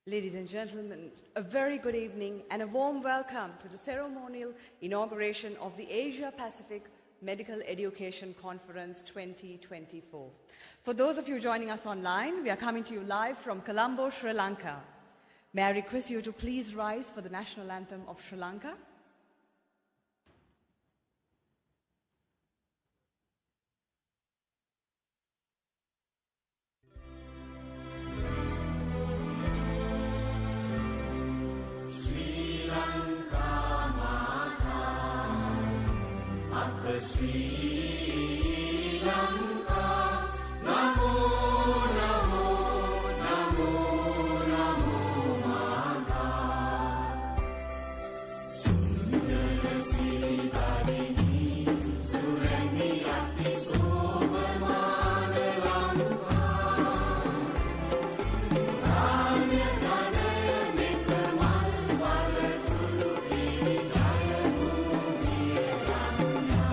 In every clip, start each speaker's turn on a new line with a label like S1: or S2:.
S1: Ladies and gentlemen, a very good evening and a warm welcome to the ceremonial inauguration of the Asia-Pacific Medical Education Conference 2024. For those of you joining us online, we are coming to you live from Colombo, Sri Lanka. May I request you to please rise for the national anthem of Sri Lanka?
S2: Sri Lanka, Namo, Namo, Namo, Namo, Mata. Sundara Siddharini, Surani Ati Sobhamana Lanka. Dhanya Dhanaya Mekamal Valatulu Piri Jaya Bhumi Ranya.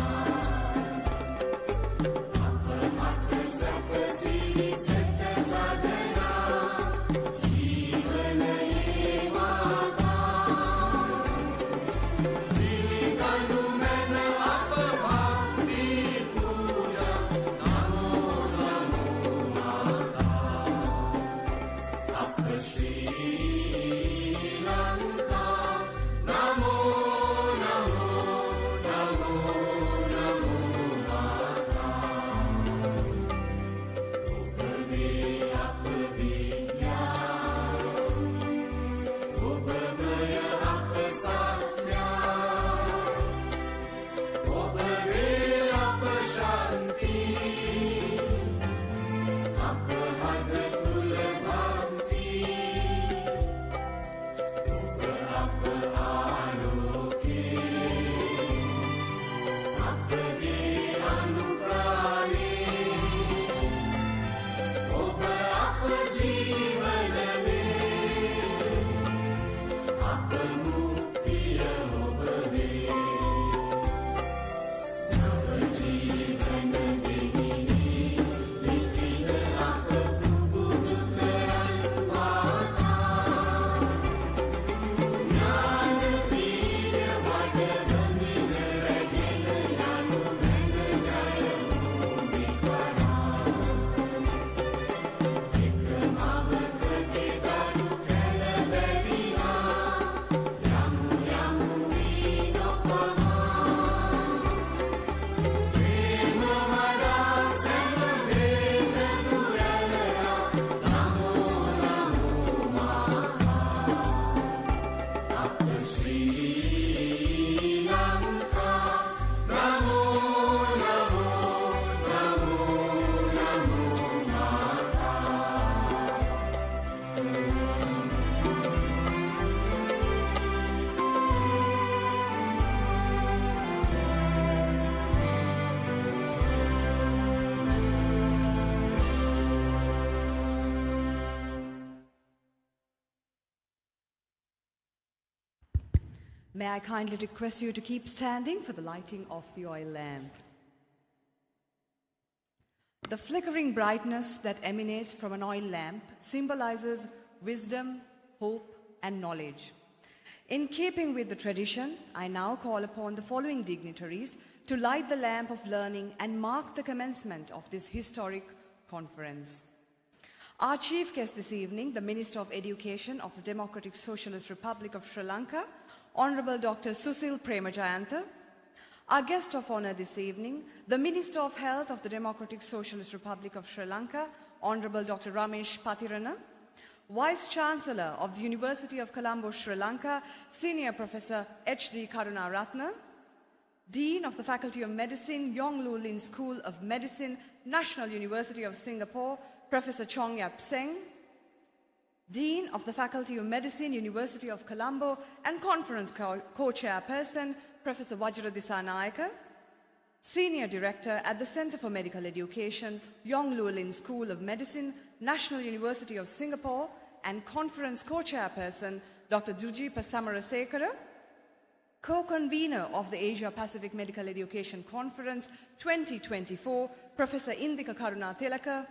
S1: May I kindly request you to keep standing for the lighting of the oil lamp. The flickering brightness that emanates from an oil lamp symbolizes wisdom, hope, and knowledge. In keeping with the tradition, I now call upon the following dignitaries to light the lamp of learning and mark the commencement of this historic conference. Our chief guest this evening, the Minister of Education of the Democratic Socialist Republic of Sri Lanka, Honorable Dr. Susil Premajayantha. Our guest of honor this evening, the Minister of Health of the Democratic Socialist Republic of Sri Lanka, Honorable Dr. Ramesh Patirana. Vice Chancellor of the University of Colombo, Sri Lanka, Senior Professor H.D. Karunaratne. Dean of the Faculty of Medicine, Yong Lu Lin School of Medicine, National University of Singapore, Professor Chong Yap Seng. Dean of the Faculty of Medicine, University of Colombo, and Conference Co-Chairperson, Professor Vajra Dissanayake. Senior Director at the Center for Medical Education, Yong Lu Lin School of Medicine, National University of Singapore, and Conference Co-Chairperson, Dr. Juji Passamarasekara. Co-convener of the Asia-Pacific Medical Education Conference 2024, Professor Indika Karuna Tilaka.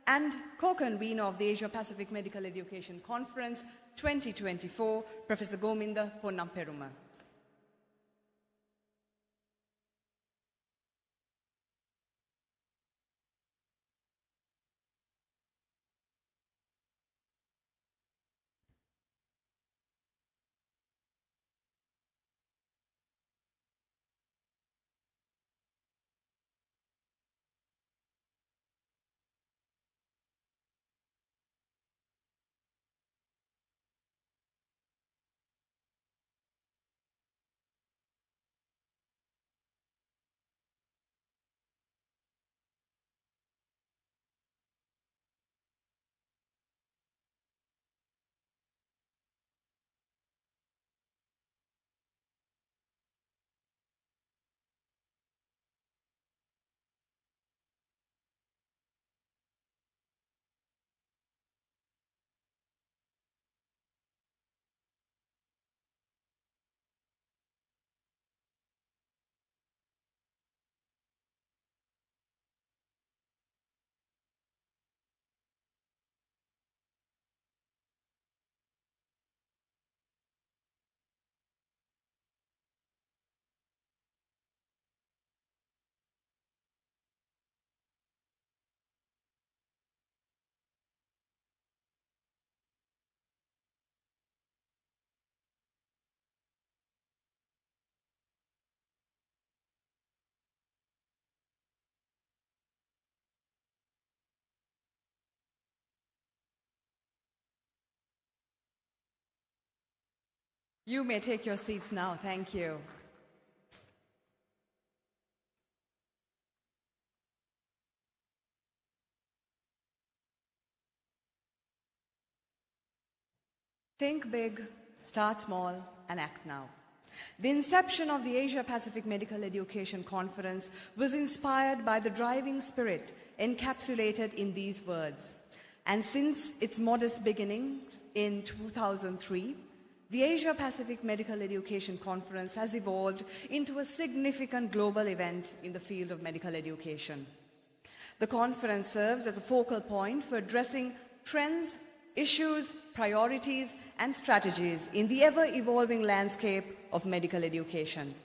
S1: and co-convener of the Asia-Pacific Medical Education Conference 2024, Professor Gominda Ponnamperuma. You may take your seats now. Thank you. Think big, start small, and act now. The inception of the Asia-Pacific Medical Education Conference was inspired by the driving spirit encapsulated in these words. And since its modest beginnings in 2003, the Asia-Pacific Medical Education Conference has evolved into a significant global event in the field of medical education. The conference serves as a focal point for addressing trends, issues, priorities, and strategies in the ever-evolving landscape of medical education.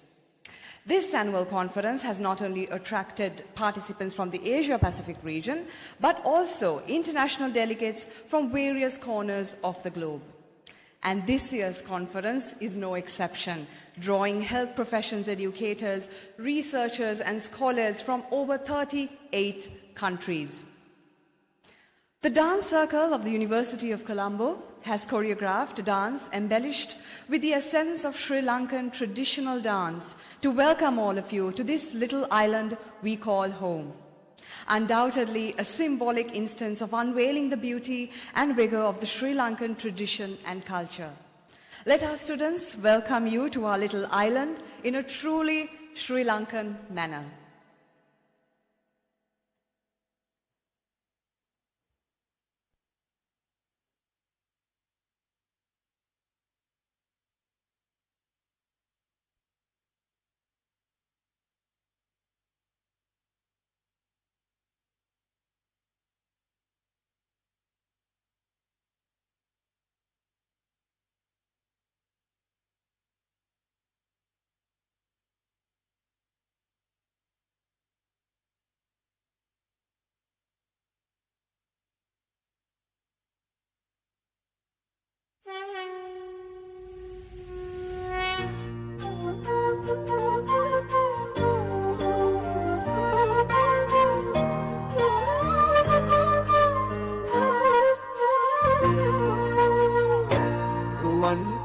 S1: This annual conference has not only attracted participants from the Asia-Pacific region, but also international delegates from various corners of the globe. And this year's conference is no exception, drawing health professions educators, researchers, and scholars from over 38 countries. The Dance Circle of the University of Colombo has choreographed a dance embellished with the essence of Sri Lankan traditional dance to welcome all of you to this little island we call home. Undoubtedly a symbolic instance of unveiling the beauty and vigor of the Sri Lankan tradition and culture. Let our students welcome you to our little island in a truly Sri Lankan manner.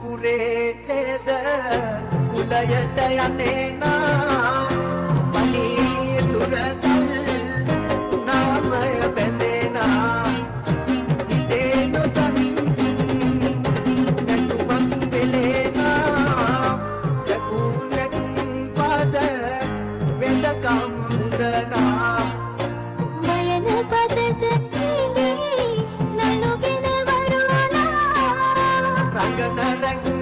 S2: කුලයට යන්නේනා වනී සුරතල් නාමය බැඳේනා හිතේ නොසන්සුන් නැටුමක් වෙලේනා ලැබූ නැටුම් පද වෙදකම් මුදනා
S3: මයන පදද හිඳේ නළුගෙන වරුණා
S2: රඟන රැඟුම්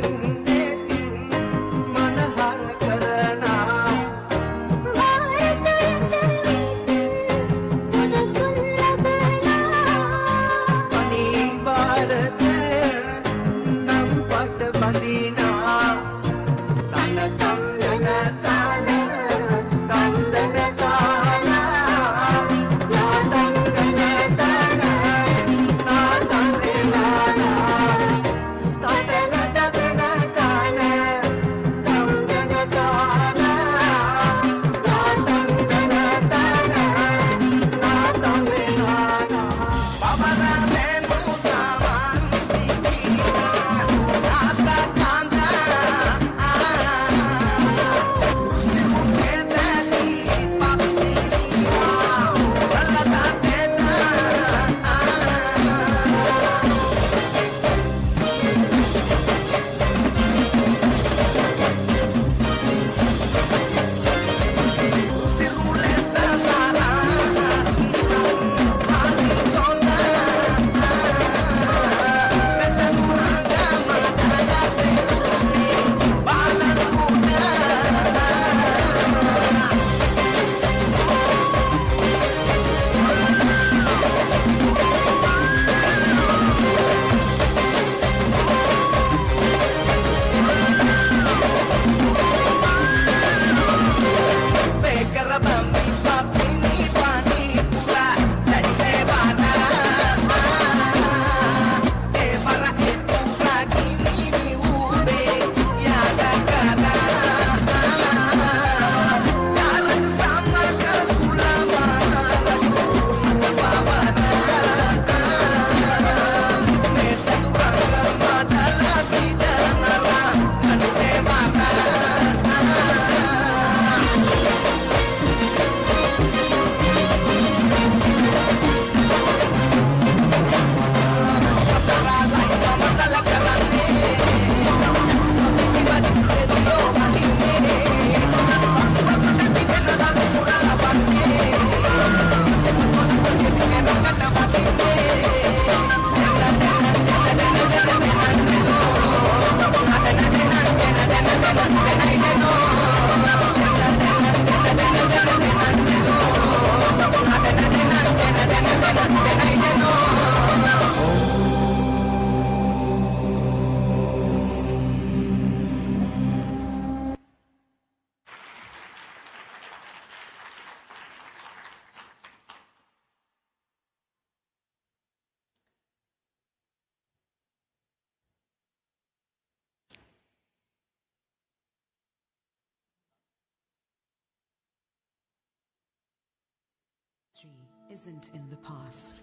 S4: Isn't in the past.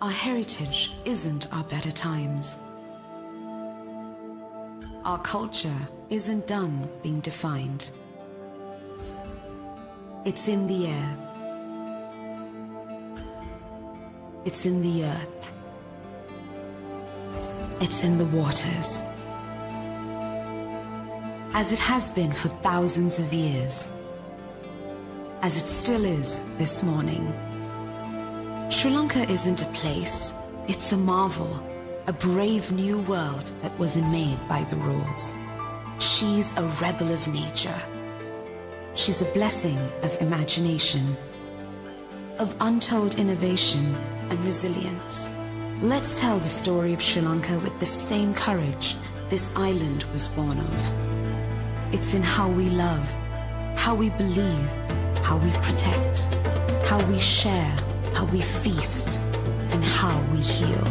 S4: Our heritage isn't our better times. Our culture isn't done being defined. It's in the air. It's in the earth. It's in the waters. As it has been for thousands of years. As it still is this morning. Sri Lanka isn't a place, it's a marvel, a brave new world that wasn't made by the rules. She's a rebel of nature. She's a blessing of imagination, of untold innovation and resilience. Let's tell the story of Sri Lanka with the same courage this island was born of. It's in how we love, how we believe, how we protect, how we share, how we feast, and how we heal.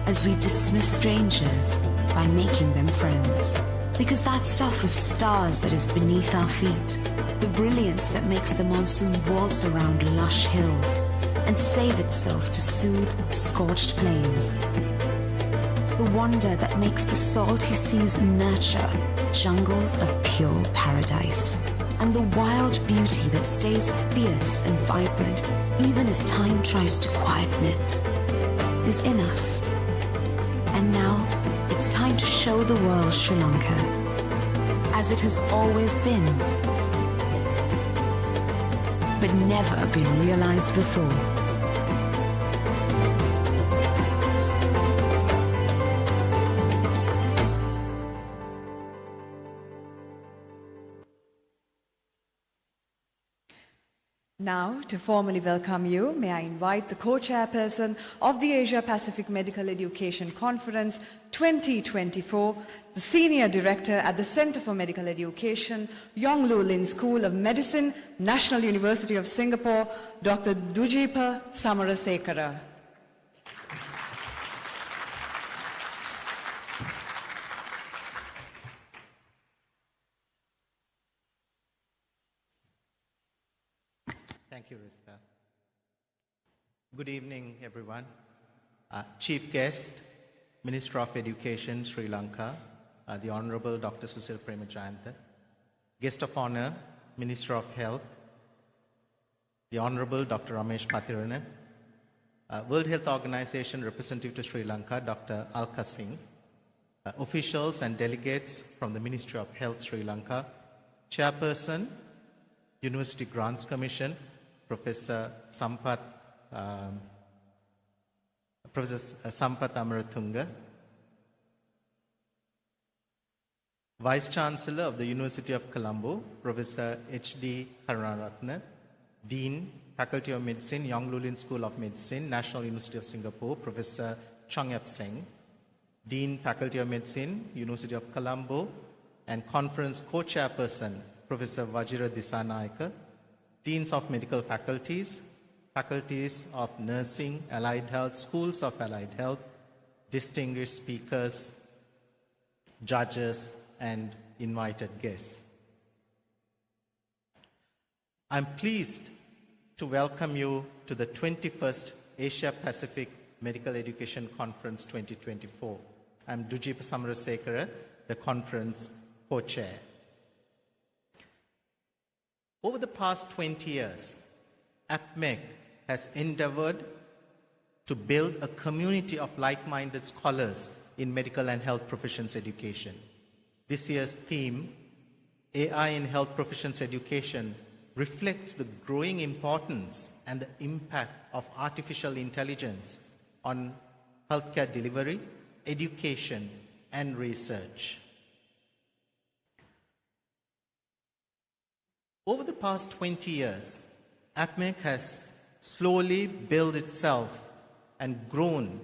S4: As we dismiss strangers by making them friends. Because that stuff of stars that is beneath our feet, the brilliance that makes the monsoon waltz around lush hills and save itself to soothe scorched plains. The wonder that makes the salty seas nurture jungles of pure paradise. And the wild beauty that stays fierce and vibrant even as time tries to quieten it is in us. And now it's time to show the world Sri Lanka as it has always been, but never been realized before.
S1: Now, to formally welcome you, may I invite the co-chairperson of the Asia Pacific Medical Education Conference 2024, the Senior Director at the Center for Medical Education, Yong Lu Lin School of Medicine, National University of Singapore, Dr. Dujipa Samarasekara.
S5: Thank you, Rista. Good evening, everyone. Chief Guest, Minister of Education, Sri Lanka, the Honorable Dr. Susil Premajayantha. Guest of Honor, Minister of Health, the Honorable Dr. Ramesh Pathiranan. World Health Organization Representative to Sri Lanka, Dr. Alka Singh. Officials and delegates from the Ministry of Health, Sri Lanka. Chairperson, University Grants Commission, Professor Sampath Amaratunga, Vice Chancellor of the University of Colombo, Professor H.D. Karunaratne, Dean, Faculty of Medicine, Yong Lu Lin School of Medicine, National University of Singapore, Professor Chong Yap Seng, Dean, Faculty of Medicine, University of Colombo, and Conference Co-Chairperson, Professor Vajira Disanayaka, Deans of Medical Faculties, Faculties of Nursing, Allied Health, Schools of Allied Health, distinguished speakers, judges, and invited guests. I'm pleased to welcome you to the 21st Asia Pacific Medical Education Conference 2024. I'm Dujipa Samarasekara, the conference co-chair. Over the past 20 years, APMEC has endeavored to build a community of like-minded scholars in medical and health professions education. This year's theme, AI in Health Professions Education, reflects the growing importance and the impact of artificial intelligence on healthcare delivery, education, and research. Over the past 20 years, APMEC has slowly built itself and grown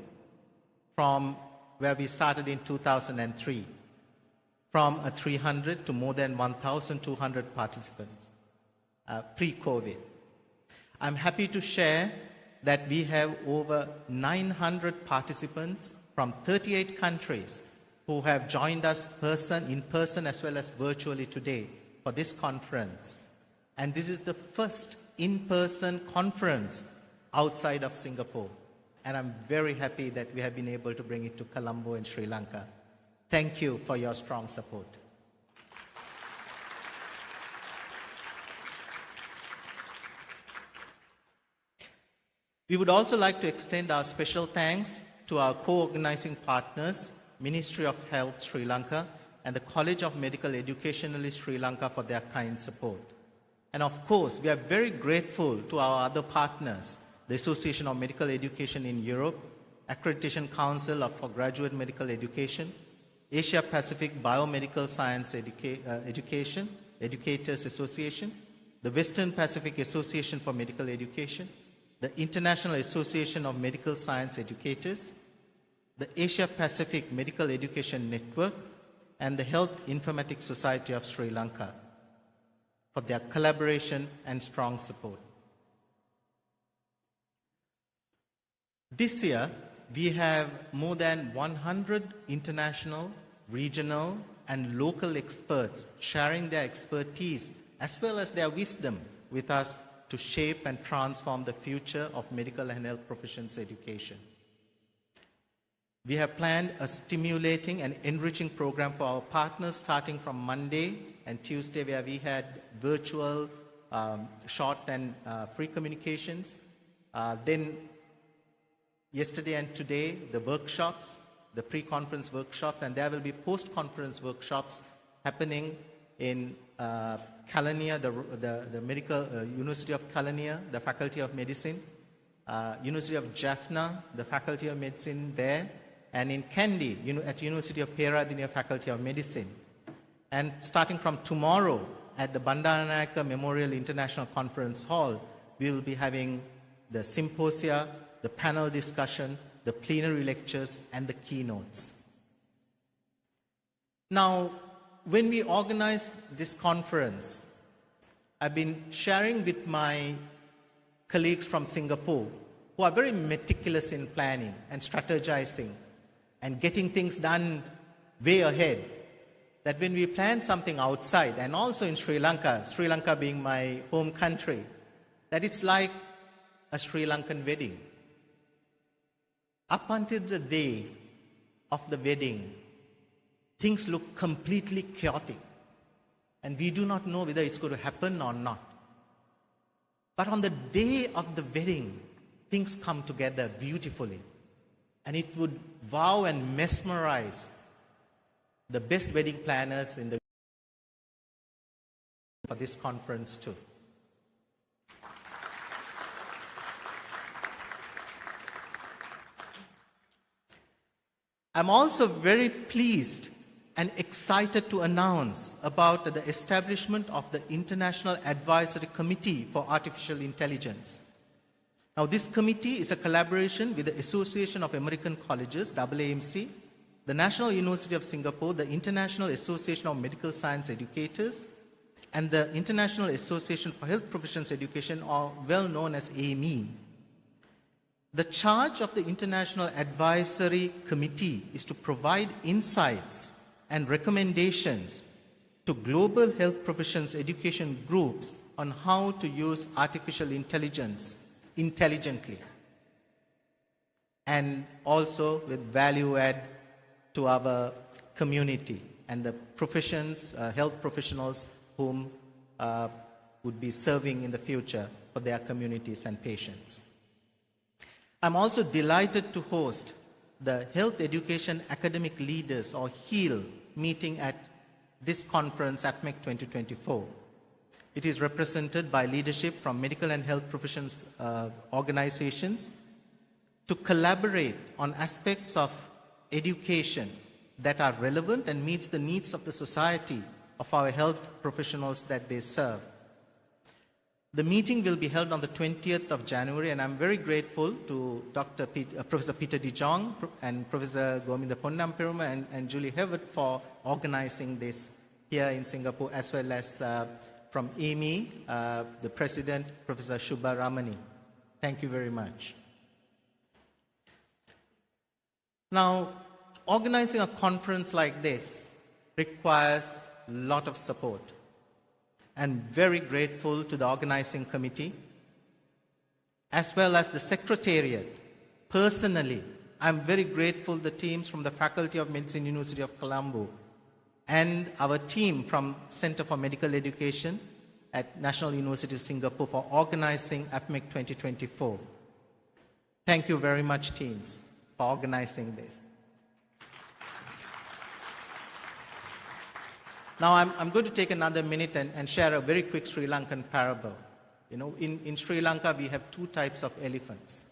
S5: from where we started in 2003, from 300 to more than 1,200 participants pre-COVID. I'm happy to share that we have over 900 participants from 38 countries who have joined us in person as well as virtually today for this conference. And this is the first in-person conference outside of Singapore. And I'm very happy that we have been able to bring it to Colombo in Sri Lanka. Thank you for your strong support. We would also like to extend our special thanks to our co-organizing partners, Ministry of Health Sri Lanka and the College of Medical Educationalists Sri Lanka for their kind support. And of course, we are very grateful to our other partners, the Association of Medical Education in Europe, Accreditation Council for Graduate Medical Education, Asia Pacific Biomedical Science Educators Association, the Western Pacific Association for Medical Education, the International Association of Medical Science Educators, the Asia Pacific Medical Education Network, and the Health Informatics Society of Sri Lanka for their collaboration and strong support. This year, we have more than 100 international, regional, and local experts sharing their expertise as well as their wisdom with us to shape and transform the future of medical and health professions education. We have planned a stimulating and enriching program for our partners starting from Monday and Tuesday, where we had virtual, short and free communications. Then yesterday and today, the workshops, the pre-conference workshops, and there will be post-conference workshops happening in Kelaniya, the Medical University of Kelaniya, the Faculty of Medicine, University of Jaffna, the Faculty of Medicine there, and in Kandy, at University of Peradeniya, Faculty of Medicine. And starting from tomorrow at the Bandaranaike Memorial International Conference Hall, we will be having the symposia, the panel discussion, the plenary lectures, and the keynotes. Now, when we organize this conference, I've been sharing with my colleagues from Singapore who are very meticulous in planning and strategizing and getting things done way ahead, that when we plan something outside, and also in Sri Lanka being my home country, that it's like a Sri Lankan wedding. Up until the day of the wedding, things look completely chaotic, and we do not know whether it's going to happen or not. But on the day of the wedding, things come together beautifully, and it would wow and mesmerize the best wedding planners in the for this conference too. I'm also very pleased and excited to announce about the establishment of the International Advisory Committee for Artificial Intelligence. Now, this committee is a collaboration with the Association of American Colleges, AAMC, the National University of Singapore, the International Association of Medical Science Educators, and the International Association for Health Professions Education, or well known as APMEC. The charge of the International Advisory Committee is to provide insights and recommendations to global health professions education groups on how to use artificial intelligence intelligently, and also with value add to our community and the professions, health professionals whom would be serving in the future for their communities and patients. I'm also delighted to host the Health Education Academic Leaders, or HEAL, meeting at this conference, APMEC 2024. It is represented by leadership from medical and health professions organizations to collaborate on aspects of education that are relevant and meets the needs of the society of our health professionals that they serve. The meeting will be held on the 20th of January, and I'm very grateful to Professor Peter De Jong and Professor Gominda Ponnamperuma and Julie Hewitt for organizing this here in Singapore, as well as from APMEC, the President, Professor Shubha Ramani. Thank you very much. Now, organizing a conference like this requires a lot of support. and very grateful to the organizing committee, as well as the Secretariat. Personally, I'm very grateful to the teams from the Faculty of Medicine, University of Colombo, and our team from Center for Medical Education at National University of Singapore for organizing APMEC 2024. Thank you very much, teams, for organizing this. Now, I'm going to take another minute and share a very quick Sri Lankan parable. You know, in Sri Lanka, we have two types of elephants.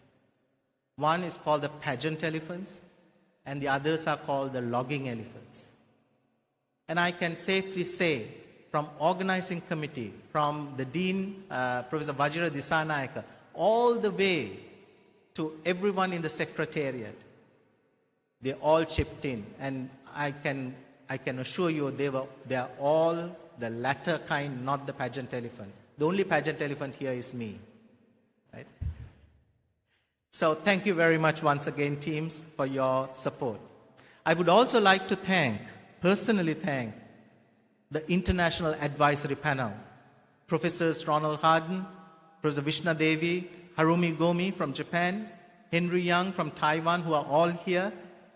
S5: One is called the pageant elephants, and the others are called the logging elephants. And I can safely say, from organizing committee, from the Dean, Professor Vajira Disanayaka, all the way to everyone in the Secretariat, they all chipped in. And I can assure you they are all the latter kind, not the pageant elephant. The only pageant elephant here is me. Right? So thank you very much once again, teams, for your support. I would also like to personally thank the International Advisory Panel, Professors Ronald Harden, Professor Vishna Devi, Harumi Gomi from Japan, Henry Young from Taiwan, who are all here,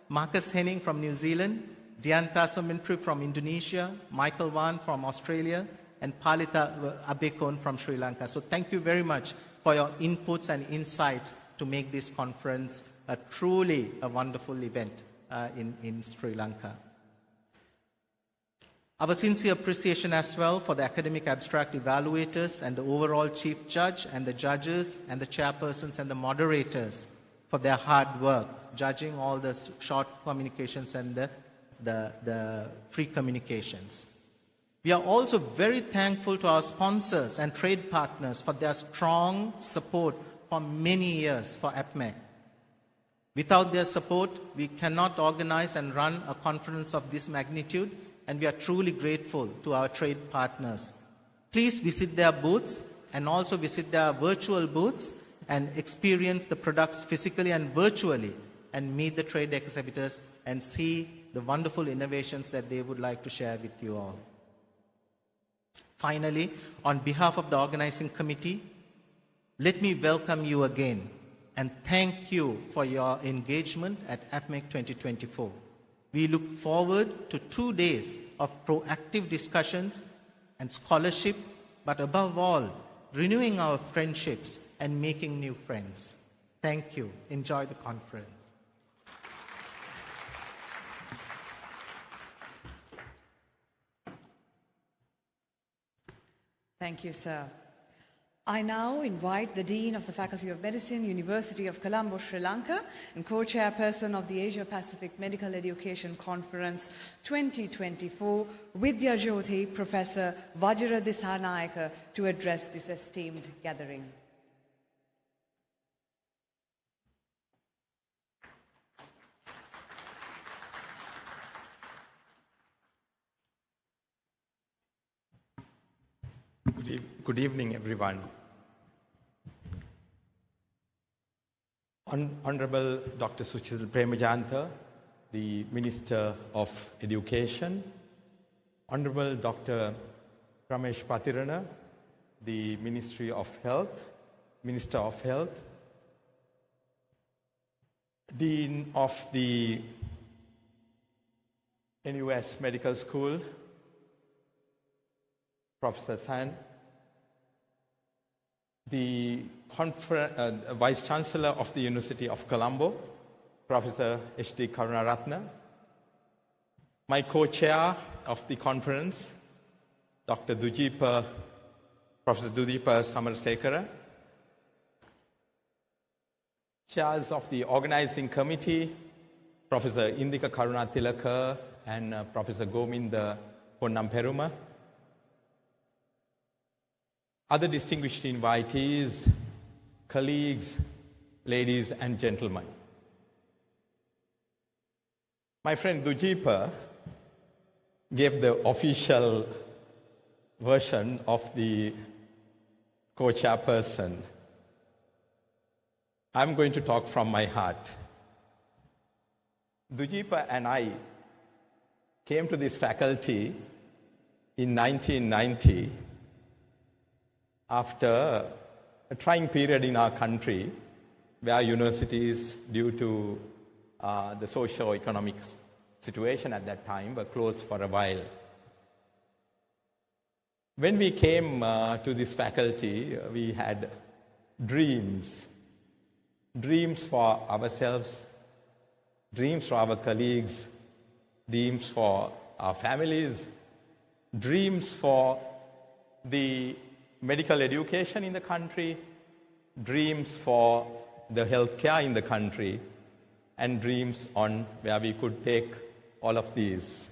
S5: Marcus Henning from New Zealand, Dianta Sumintri from Indonesia, Michael Wan from Australia, and Palita Abekon from Sri Lanka. So thank you very much for your inputs and insights to make this conference truly a wonderful event in Sri Lanka. Our sincere appreciation as well for the academic abstract evaluators and the overall chief judge and the judges and the chairpersons and the moderators for their hard work, judging all the short communications and the free communications. We are also very thankful to our sponsors and trade partners for their strong support for many years for APMEC. Without their support, we cannot organize and run a conference of this magnitude, and we are truly grateful to our trade partners. Please visit their booths and also visit their virtual booths and experience the products physically and virtually and meet the trade exhibitors and see the wonderful innovations that they would like to share with you all. Finally, on behalf of the organizing committee, let me welcome you again and thank you for your engagement at APMEC 2024. We look forward to 2 days of proactive discussions and scholarship, but above all, renewing our friendships and making new friends. Thank you. Enjoy the conference.
S1: Thank you, sir. I now invite the Dean of the Faculty of Medicine, University of Colombo, Sri Lanka, and co-chairperson of the Asia-Pacific Medical Education Conference 2024, Vidya Jyoti, Professor Vajira Disanayaka, to address this esteemed gathering.
S6: Good evening, everyone. Honorable Dr. Suchil Premajantha, the Minister of Education, Honorable Dr. Ramesh Patirana, the Minister of Health, Dean of the NUS Medical School, Professor San, the Vice Chancellor of the University of Colombo, Professor H.D. Karunaratne, my co-chair of the conference, Professor Dujipa Samarsekara, chairs of the organizing committee, Professor Indika Karunatilaka and Professor Gominda Ponnamperuma, other distinguished invitees, colleagues, ladies and gentlemen. My friend Dujipa gave the official version of the co-chairperson. I'm going to talk from my heart. Dujipa and I came to this faculty in 1990 after a trying period in our country where universities, due to the socio-economic situation at that time, were closed for a while. When we came to this faculty, we had dreams for ourselves, dreams for our colleagues, dreams for our families, dreams for the medical education in the country, dreams for the healthcare in the country, and dreams on where we could take all of these.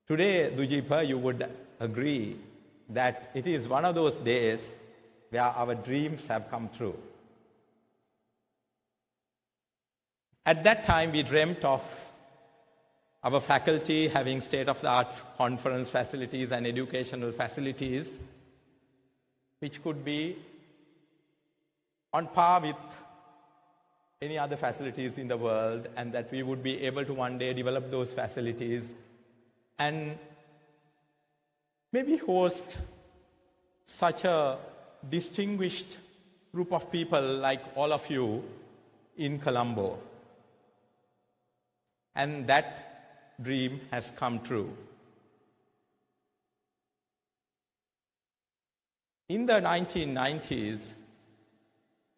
S6: Today, Dujipa, you would agree that it is one of those days where our dreams have come true. At that time, we dreamt of our faculty having state-of-the-art conference facilities and educational facilities, which could be on par with any other facilities in the world, and that we would be able to one day develop those facilities and maybe host such a distinguished group of people like all of you in Colombo. And that dream has come true. In the 1990s,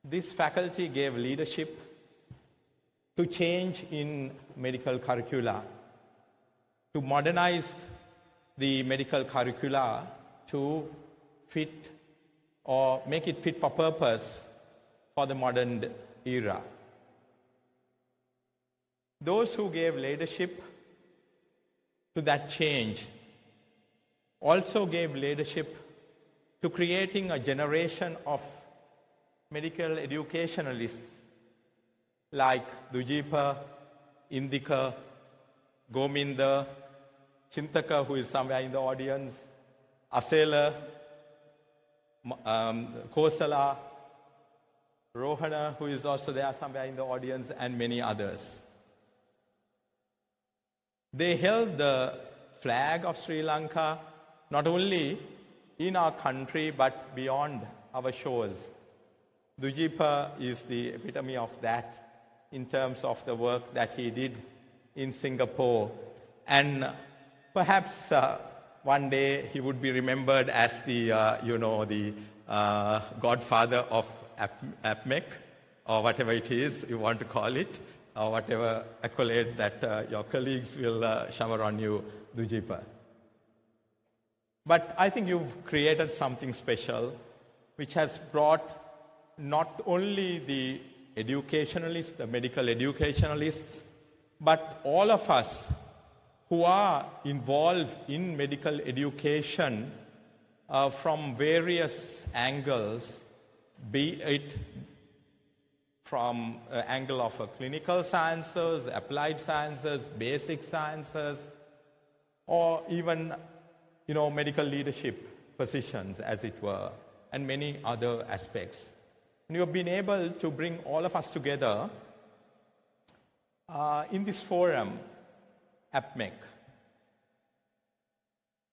S6: this faculty gave leadership to change in medical curricula, to modernize the medical curricula to fit or make it fit for purpose for the modern era. Those who gave leadership to that change also gave leadership to creating a generation of medical educationalists like Dujipa, Indika, Gominda, Chintaka, who is somewhere in the audience, Asela, Kosala, Rohana, who is also there somewhere in the audience, and many others. They held the flag of Sri Lanka not only in our country but beyond our shores. Dujipa is the epitome of that in terms of the work that he did in Singapore. And perhaps one day he would be remembered as the, godfather of APMEC, or whatever it is you want to call it, or whatever accolade that your colleagues will shower on you, Dujipa. But I think you've created something special which has brought not only the educationalists, the medical educationalists, but all of us who are involved in medical education from various angles, be it from an angle of clinical sciences, applied sciences, basic sciences, or even, medical leadership positions, as it were, and many other aspects. And you have been able to bring all of us together in this forum, APMEC.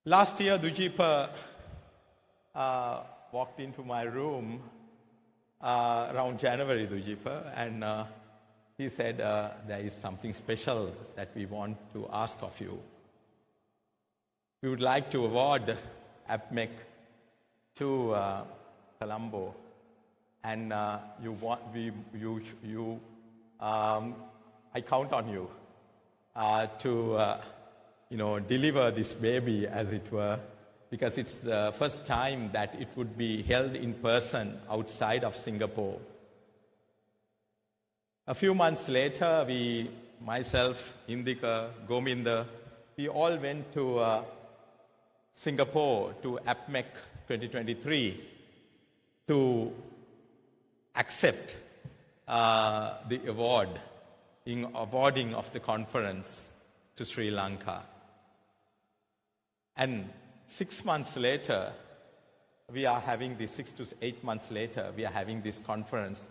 S6: Last year, Dujipa walked into my room around January, Dujipa, and he said, there is something special that we want to ask of you. We would like to award APMEC to Colombo, and I count on you to deliver this baby, as it were, because it's the first time that it would be held in person outside of Singapore. A few months later, myself, Indika, Gominda, we all went to Singapore to APMEC 2023 to accept the awarding of the conference to Sri Lanka. And 6 months later, 6 to 8 months later, we are having this conference.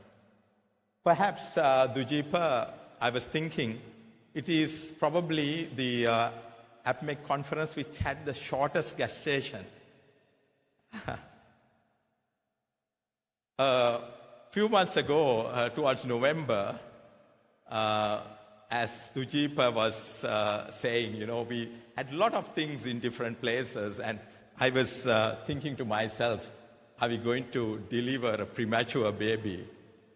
S6: Perhaps, Dujipa, I was thinking, it is probably the APMEC conference which had the shortest gestation. A few months ago, towards November, as Sujipa was saying, we had a lot of things in different places, and I was thinking to myself, are we going to deliver a premature baby?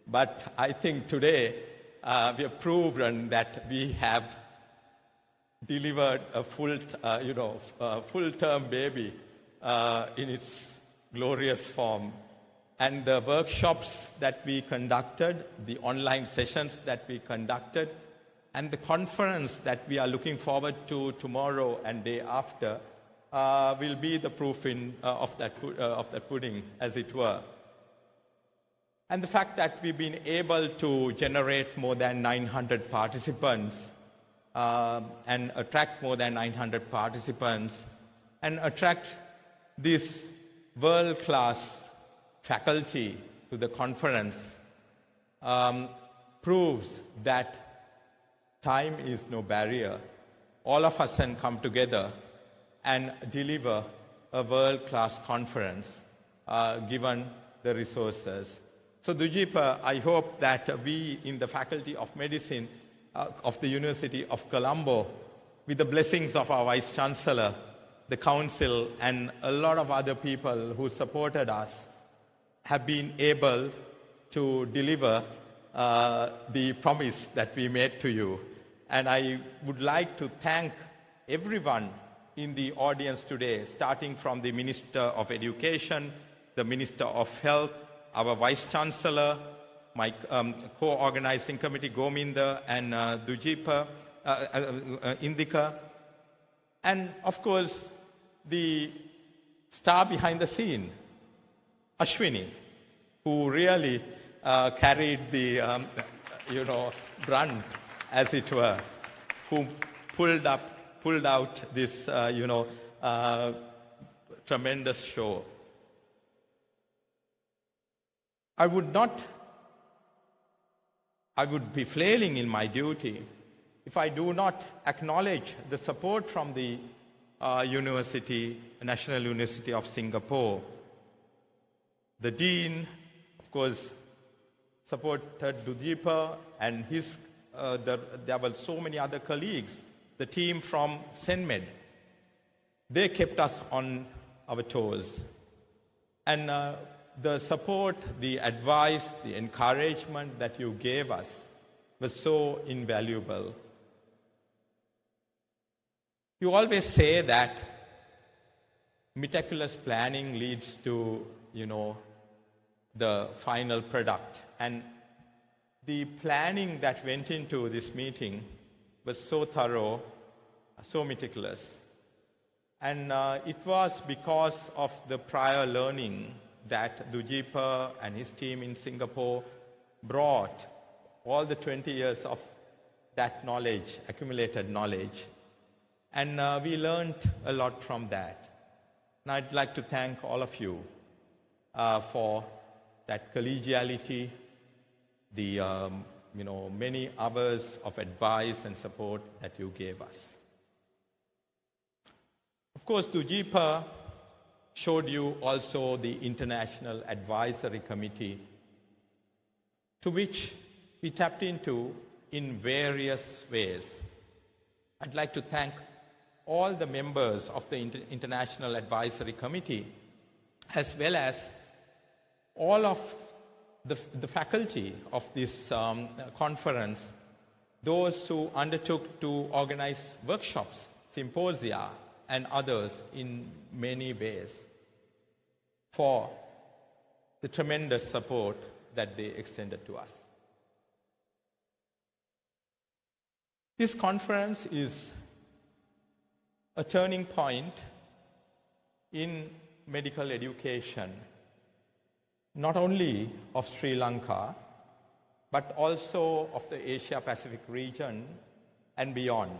S6: But I think today we have proven that we have delivered a full-term baby in its glorious form. And the workshops that we conducted, the online sessions that we conducted, and the conference that we are looking forward to tomorrow and day after will be the proof of that pudding, as it were. And the fact that we've been able to generate more than 900 participants and attract more than 900 participants and attract this world-class faculty to the conference proves that time is no barrier. All of us can come together and deliver a world-class conference given the resources. So Dujipa, I hope that we in the Faculty of Medicine of the University of Colombo, with the blessings of our Vice Chancellor, the Council, and a lot of other people who supported us, have been able to deliver the promise that we made to you. And I would like to thank everyone in the audience today, starting from the Minister of Education, the Minister of Health, our Vice Chancellor, my co-organizing committee, Gominda and Dujipa, Indika, and of course, the star behind the scene, Ashwini, who really carried the, brunt, as it were, who pulled out this, tremendous show. I would be flailing in my duty if I do not acknowledge the support from the National University of Singapore. The Dean, of course, supported Dujipa and his, there were so many other colleagues, the team from SENMED. They kept us on our toes. And the support, the advice, the encouragement that you gave us was so invaluable. You always say that meticulous planning leads to, the final product. And the planning that went into this meeting was so thorough, so meticulous. And it was because of the prior learning that Dujipa and his team in Singapore brought, all the 20 years of that knowledge, accumulated knowledge. And we learned a lot from that. And I'd like to thank all of you for that collegiality, the many hours of advice and support that you gave us. Of course, Dujipa showed you also the International Advisory Committee, to which we tapped into in various ways. I'd like to thank all the members of the International Advisory Committee, as well as all of the faculty of this conference, those who undertook to organize workshops, symposia, and others in many ways, for the tremendous support that they extended to us. This conference is a turning point in medical education, not only of Sri Lanka, but also of the Asia-Pacific region and beyond.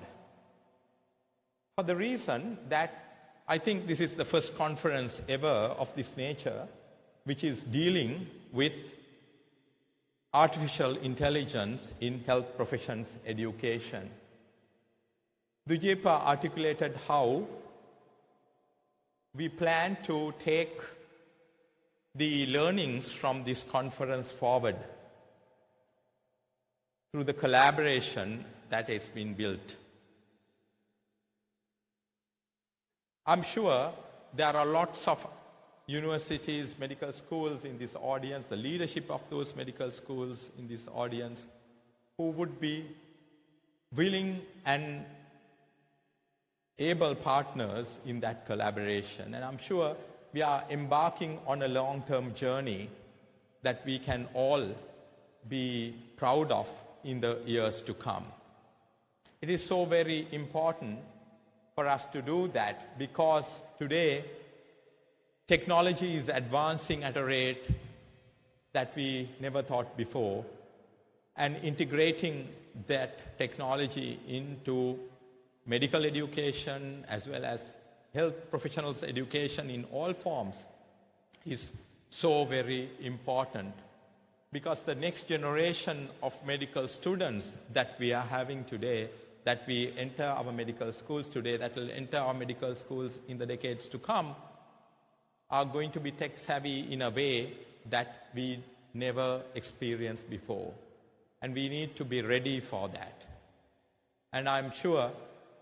S6: For the reason that I think this is the first conference ever of this nature which is dealing with artificial intelligence in health professions education. Dujipa articulated how we plan to take the learnings from this conference forward through the collaboration that has been built. I'm sure there are lots of universities, medical schools in this audience, the leadership of those medical schools in this audience, who would be willing and able partners in that collaboration. And I'm sure we are embarking on a long-term journey that we can all be proud of in the years to come. It is so very important for us to do that because today technology is advancing at a rate that we never thought before, and integrating that technology into medical education as well as health professionals' education in all forms is so very important, because the next generation of medical students that we are having today, that we enter our medical schools today, that will enter our medical schools in the decades to come, are going to be tech savvy in a way that we never experienced before. And we need to be ready for that. And I'm sure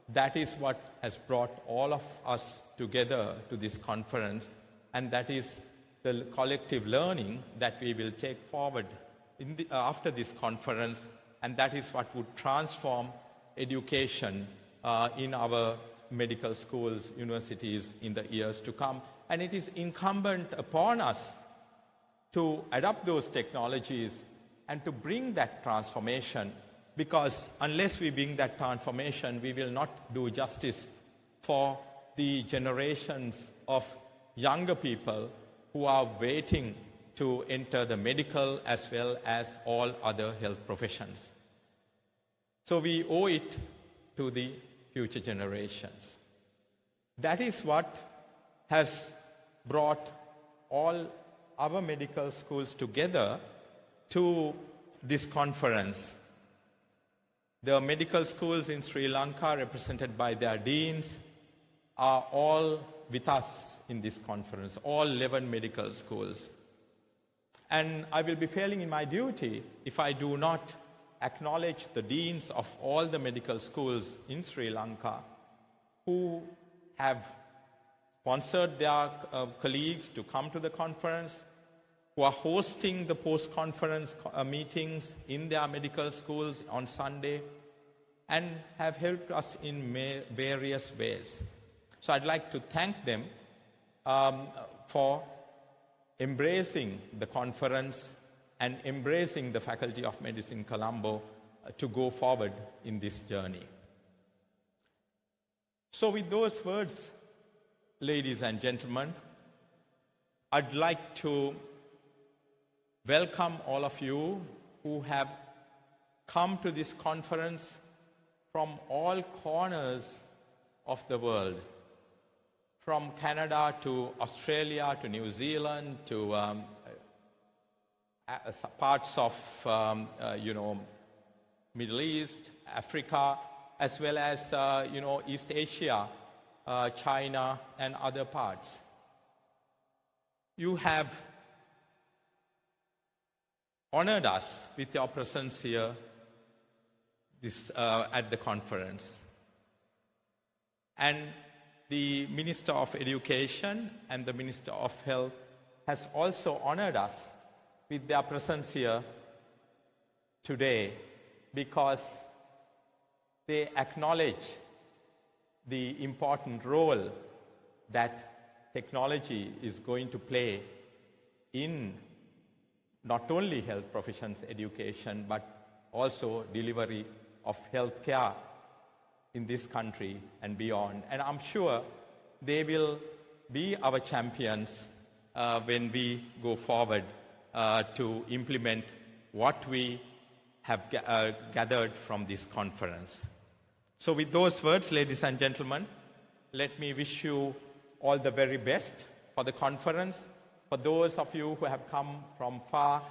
S6: that is what has brought all of us together to this conference, and that is the collective learning that we will take forward after this conference, and that is what would transform education in our medical schools, universities in the years to come. And it is incumbent upon us to adopt those technologies and to bring that transformation, because unless we bring that transformation, we will not do justice for the generations of younger people who are waiting to enter the medical as well as all other health professions. So we owe it to the future generations. That is what has brought all our medical schools together to this conference. The medical schools in Sri Lanka, represented by their deans, are all with us in this conference, all 11 medical schools. And I will be failing in my duty if I do not acknowledge the deans of all the medical schools in Sri Lanka who have sponsored their colleagues to come to the conference, who are hosting the post-conference meetings in their medical schools on Sunday, and have helped us in various ways. So I'd like to thank them for embracing the conference and embracing the Faculty of Medicine Colombo to go forward in this journey. So with those words, ladies and gentlemen, I'd like to welcome all of you who have come to this conference from all corners of the world, from Canada to Australia to New Zealand to parts of Middle East, Africa, as well as East Asia, China, and other parts. You have honored us with your presence here at the conference. And the Minister of Education and the Minister of Health has also honored us with their presence here today, because they acknowledge the important role that technology is going to play in not only health professions education, but also delivery of health care in this country and beyond. And I'm sure they will be our champions when we go forward to implement what we have gathered from this conference. So with those words, ladies and gentlemen, let me wish you all the very best for the conference. For those of you who have come from far,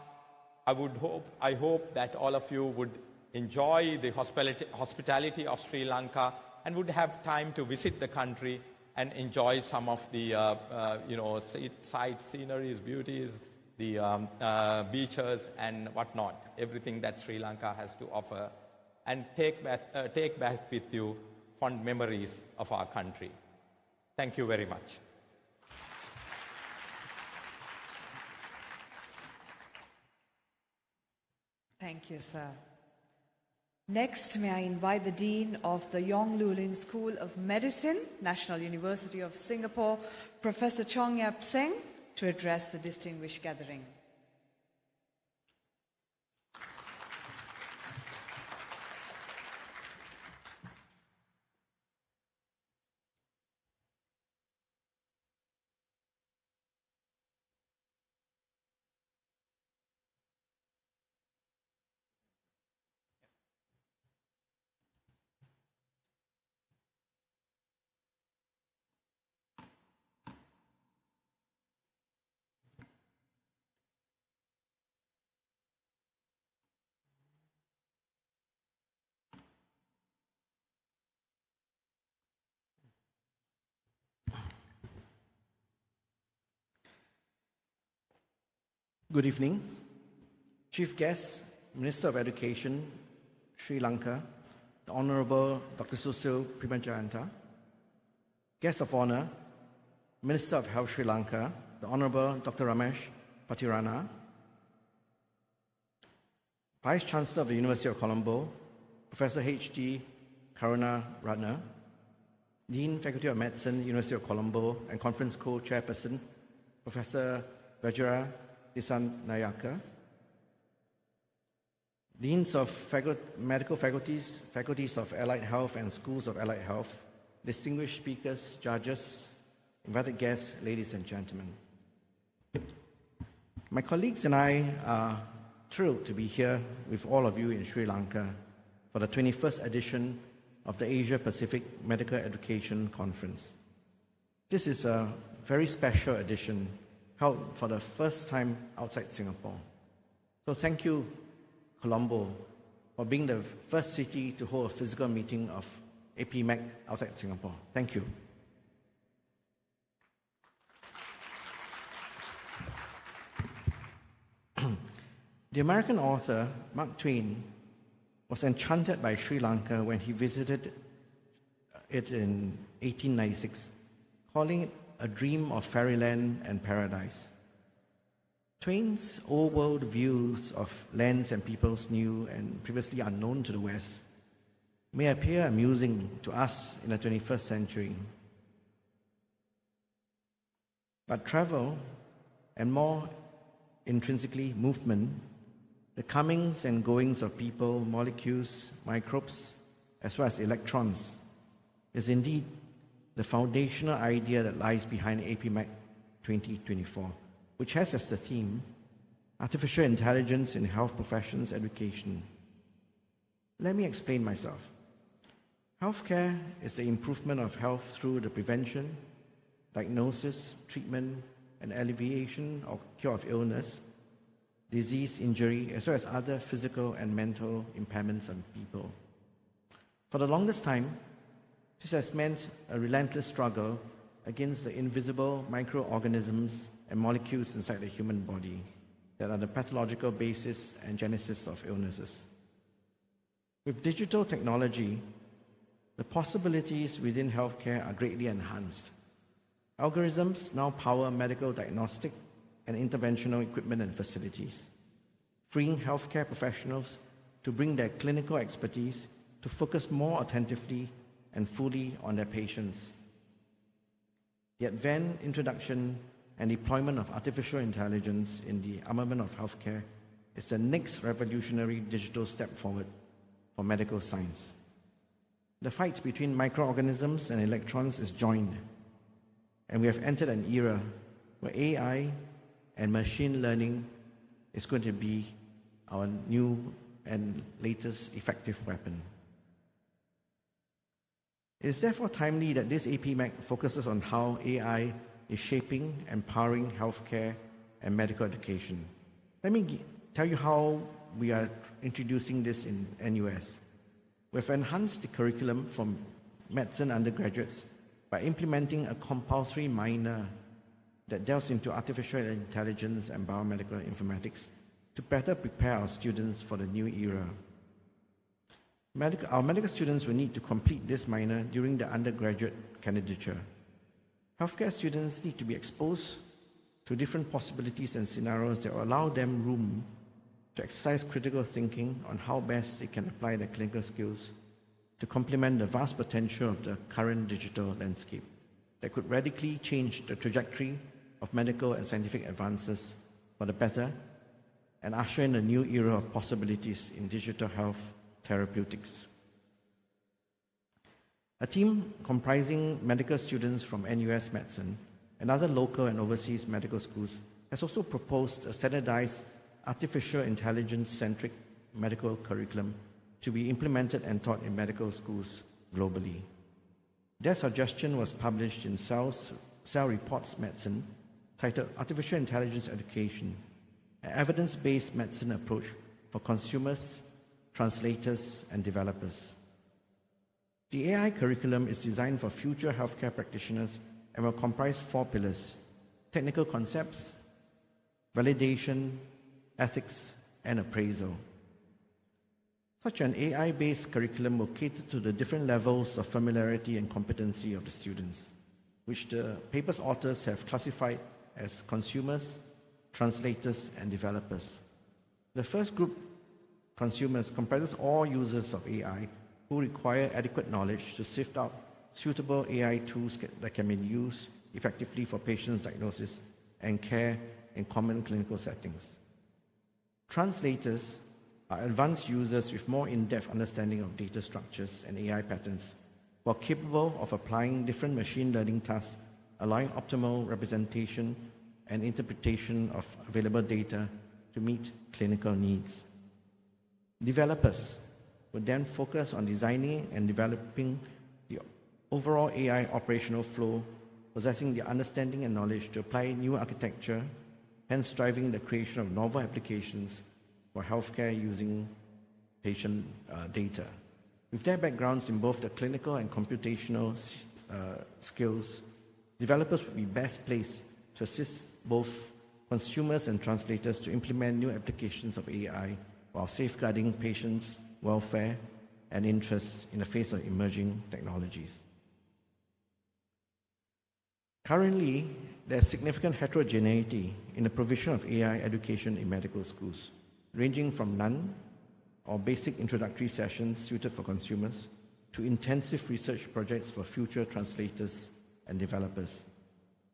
S6: I hope that all of you would enjoy the hospitality of Sri Lanka and would have time to visit the country and enjoy some of the sight sceneries, beauties, the beaches and whatnot, everything that Sri Lanka has to offer, and take back with you fond memories of our country. Thank you very much.
S1: Thank you, sir. Next, may I invite the Dean of the Yong Loo School of Medicine, National University of Singapore, Professor Chong Yap Seng, to address the distinguished gathering.
S7: Good evening. Chief Guest, Minister of Education, Sri Lanka, the Honorable Dr. Susil Primajayanta. Guest of Honor, Minister of Health Sri Lanka, the Honorable Dr. Ramesh Patirana. Vice Chancellor of the University of Colombo, Professor H.D. Karunaratne. Dean, Faculty of Medicine, University of Colombo, and Conference Co-Chairperson, Professor Vajra Dissanayaka. Deans of Medical Faculties, Faculties of Allied Health and Schools of Allied Health, distinguished speakers, judges, invited guests, ladies and gentlemen. My colleagues and I are thrilled to be here with all of you in Sri Lanka for the 21st edition of the Asia Pacific Medical Education Conference. This is a very special edition held for the first time outside Singapore. So thank you, Colombo, for being the first city to hold a physical meeting of APMEC outside Singapore. Thank you. The American author Mark Twain was enchanted by Sri Lanka when he visited it in 1896, calling it a dream of fairyland and paradise. Twain's old world views of lands and peoples new and previously unknown to the West may appear amusing to us in the 21st century. But travel, and more intrinsically movement, the comings and goings of people, molecules, microbes, as well as electrons, is indeed the foundational idea that lies behind APMEC 2024, which has as the theme, Artificial Intelligence in Health Professions Education. Let me explain myself. Healthcare is the improvement of health through the prevention, diagnosis, treatment, and alleviation or cure of illness, disease, injury, as well as other physical and mental impairments on people. For the longest time, this has meant a relentless struggle against the invisible microorganisms and molecules inside the human body that are the pathological basis and genesis of illnesses. With digital technology, the possibilities within healthcare are greatly enhanced. Algorithms now power medical diagnostic and interventional equipment and facilities, freeing healthcare professionals to bring their clinical expertise to focus more attentively and fully on their patients. The advent, introduction, and deployment of artificial intelligence in the armament of healthcare is the next revolutionary digital step forward for medical science. The fight between microorganisms and electrons is joined, and we have entered an era where AI and machine learning is going to be our new and latest effective weapon. It is therefore timely that this APMEC focuses on how AI is shaping and powering healthcare and medical education. Let me tell you how we are introducing this in NUS. We've enhanced the curriculum from medicine undergraduates by implementing a compulsory minor that delves into artificial intelligence and biomedical informatics to better prepare our students for the new era. Our medical students will need to complete this minor during the undergraduate candidature. Healthcare students need to be exposed to different possibilities and scenarios that will allow them room to exercise critical thinking on how best they can apply their clinical skills to complement the vast potential of the current digital landscape that could radically change the trajectory of medical and scientific advances for the better and usher in a new era of possibilities in digital health therapeutics. A team comprising medical students from NUS Medicine and other local and overseas medical schools has also proposed a standardized artificial intelligence-centric medical curriculum to be implemented and taught in medical schools globally. Their suggestion was published in Cell Reports Medicine, titled Artificial Intelligence Education, an evidence-based medicine approach for consumers, translators, and developers. The AI curriculum is designed for future healthcare practitioners and will comprise 4 pillars: technical concepts, validation, ethics, and appraisal. Such an AI-based curriculum will cater to the different levels of familiarity and competency of the students, which the paper's authors have classified as consumers, translators, and developers. The first group, consumers, comprises all users of AI who require adequate knowledge to sift out suitable AI tools that can be used effectively for patients' diagnosis and care in common clinical settings. Translators are advanced users with more in-depth understanding of data structures and AI patterns, who are capable of applying different machine learning tasks, allowing optimal representation and interpretation of available data to meet clinical needs. Developers would then focus on designing and developing the overall AI operational flow, possessing the understanding and knowledge to apply new architecture, hence driving the creation of novel applications for healthcare using patient data. With their backgrounds in both the clinical and computational skills, developers would be best placed to assist both consumers and translators to implement new applications of AI while safeguarding patients' welfare and interests in the face of emerging technologies. Currently, there is significant heterogeneity in the provision of AI education in medical schools, ranging from none or basic introductory sessions suited for consumers to intensive research projects for future translators and developers.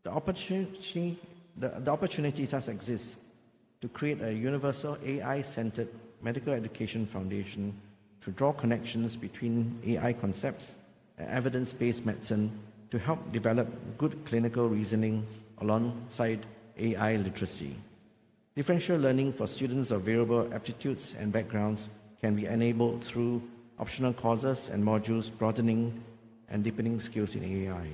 S7: The opportunity thus exists to create a universal AI-centered medical education foundation to draw connections between AI concepts and evidence-based medicine to help develop good clinical reasoning alongside AI literacy. Differential learning for students of variable aptitudes and backgrounds can be enabled through optional courses and modules broadening and deepening skills in AI.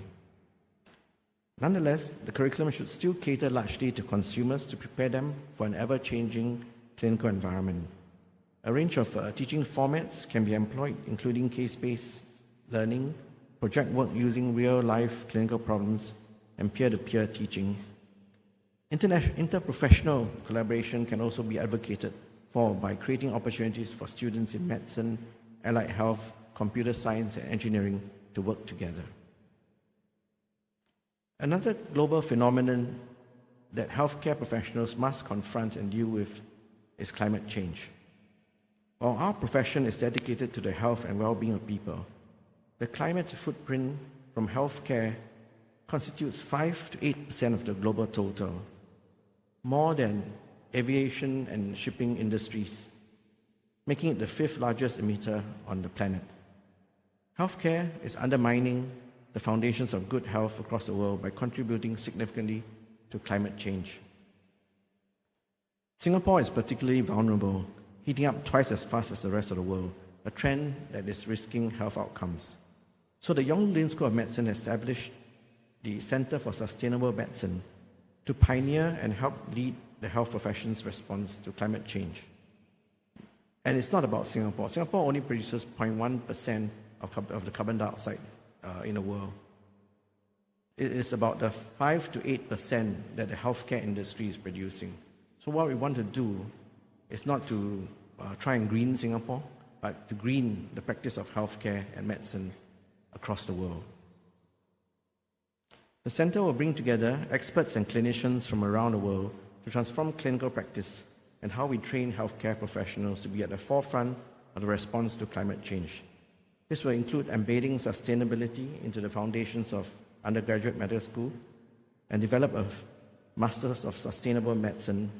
S7: Nonetheless, the curriculum should still cater largely to consumers to prepare them for an ever-changing clinical environment. A range of teaching formats can be employed, including case-based learning, project work using real-life clinical problems, and peer-to-peer teaching. Interprofessional collaboration can also be advocated for by creating opportunities for students in medicine, allied health, computer science, and engineering to work together. Another global phenomenon that healthcare professionals must confront and deal with is climate change. While our profession is dedicated to the health and well-being of people, the climate footprint from healthcare constitutes 5 to 8% of the global total, more than aviation and shipping industries, making it the 5th largest emitter on the planet. Healthcare is undermining the foundations of good health across the world by contributing significantly to climate change. Singapore is particularly vulnerable, heating up twice as fast as the rest of the world, a trend that is risking health outcomes. So the Yong Lin School of Medicine established the Center for Sustainable Medicine to pioneer and help lead the health profession's response to climate change. And it's not about Singapore. Singapore only produces 0.1% of the carbon dioxide in the world. it is about the 5 to 8% that the healthcare industry is producing. So what we want to do is not to try and green Singapore, but to green the practice of healthcare and medicine across the world. The center will bring together experts and clinicians from around the world to transform clinical practice and how we train healthcare professionals to be at the forefront of the response to climate change. This will include embedding sustainability into the foundations of undergraduate medical school and develop a Masters of Sustainable Medicine.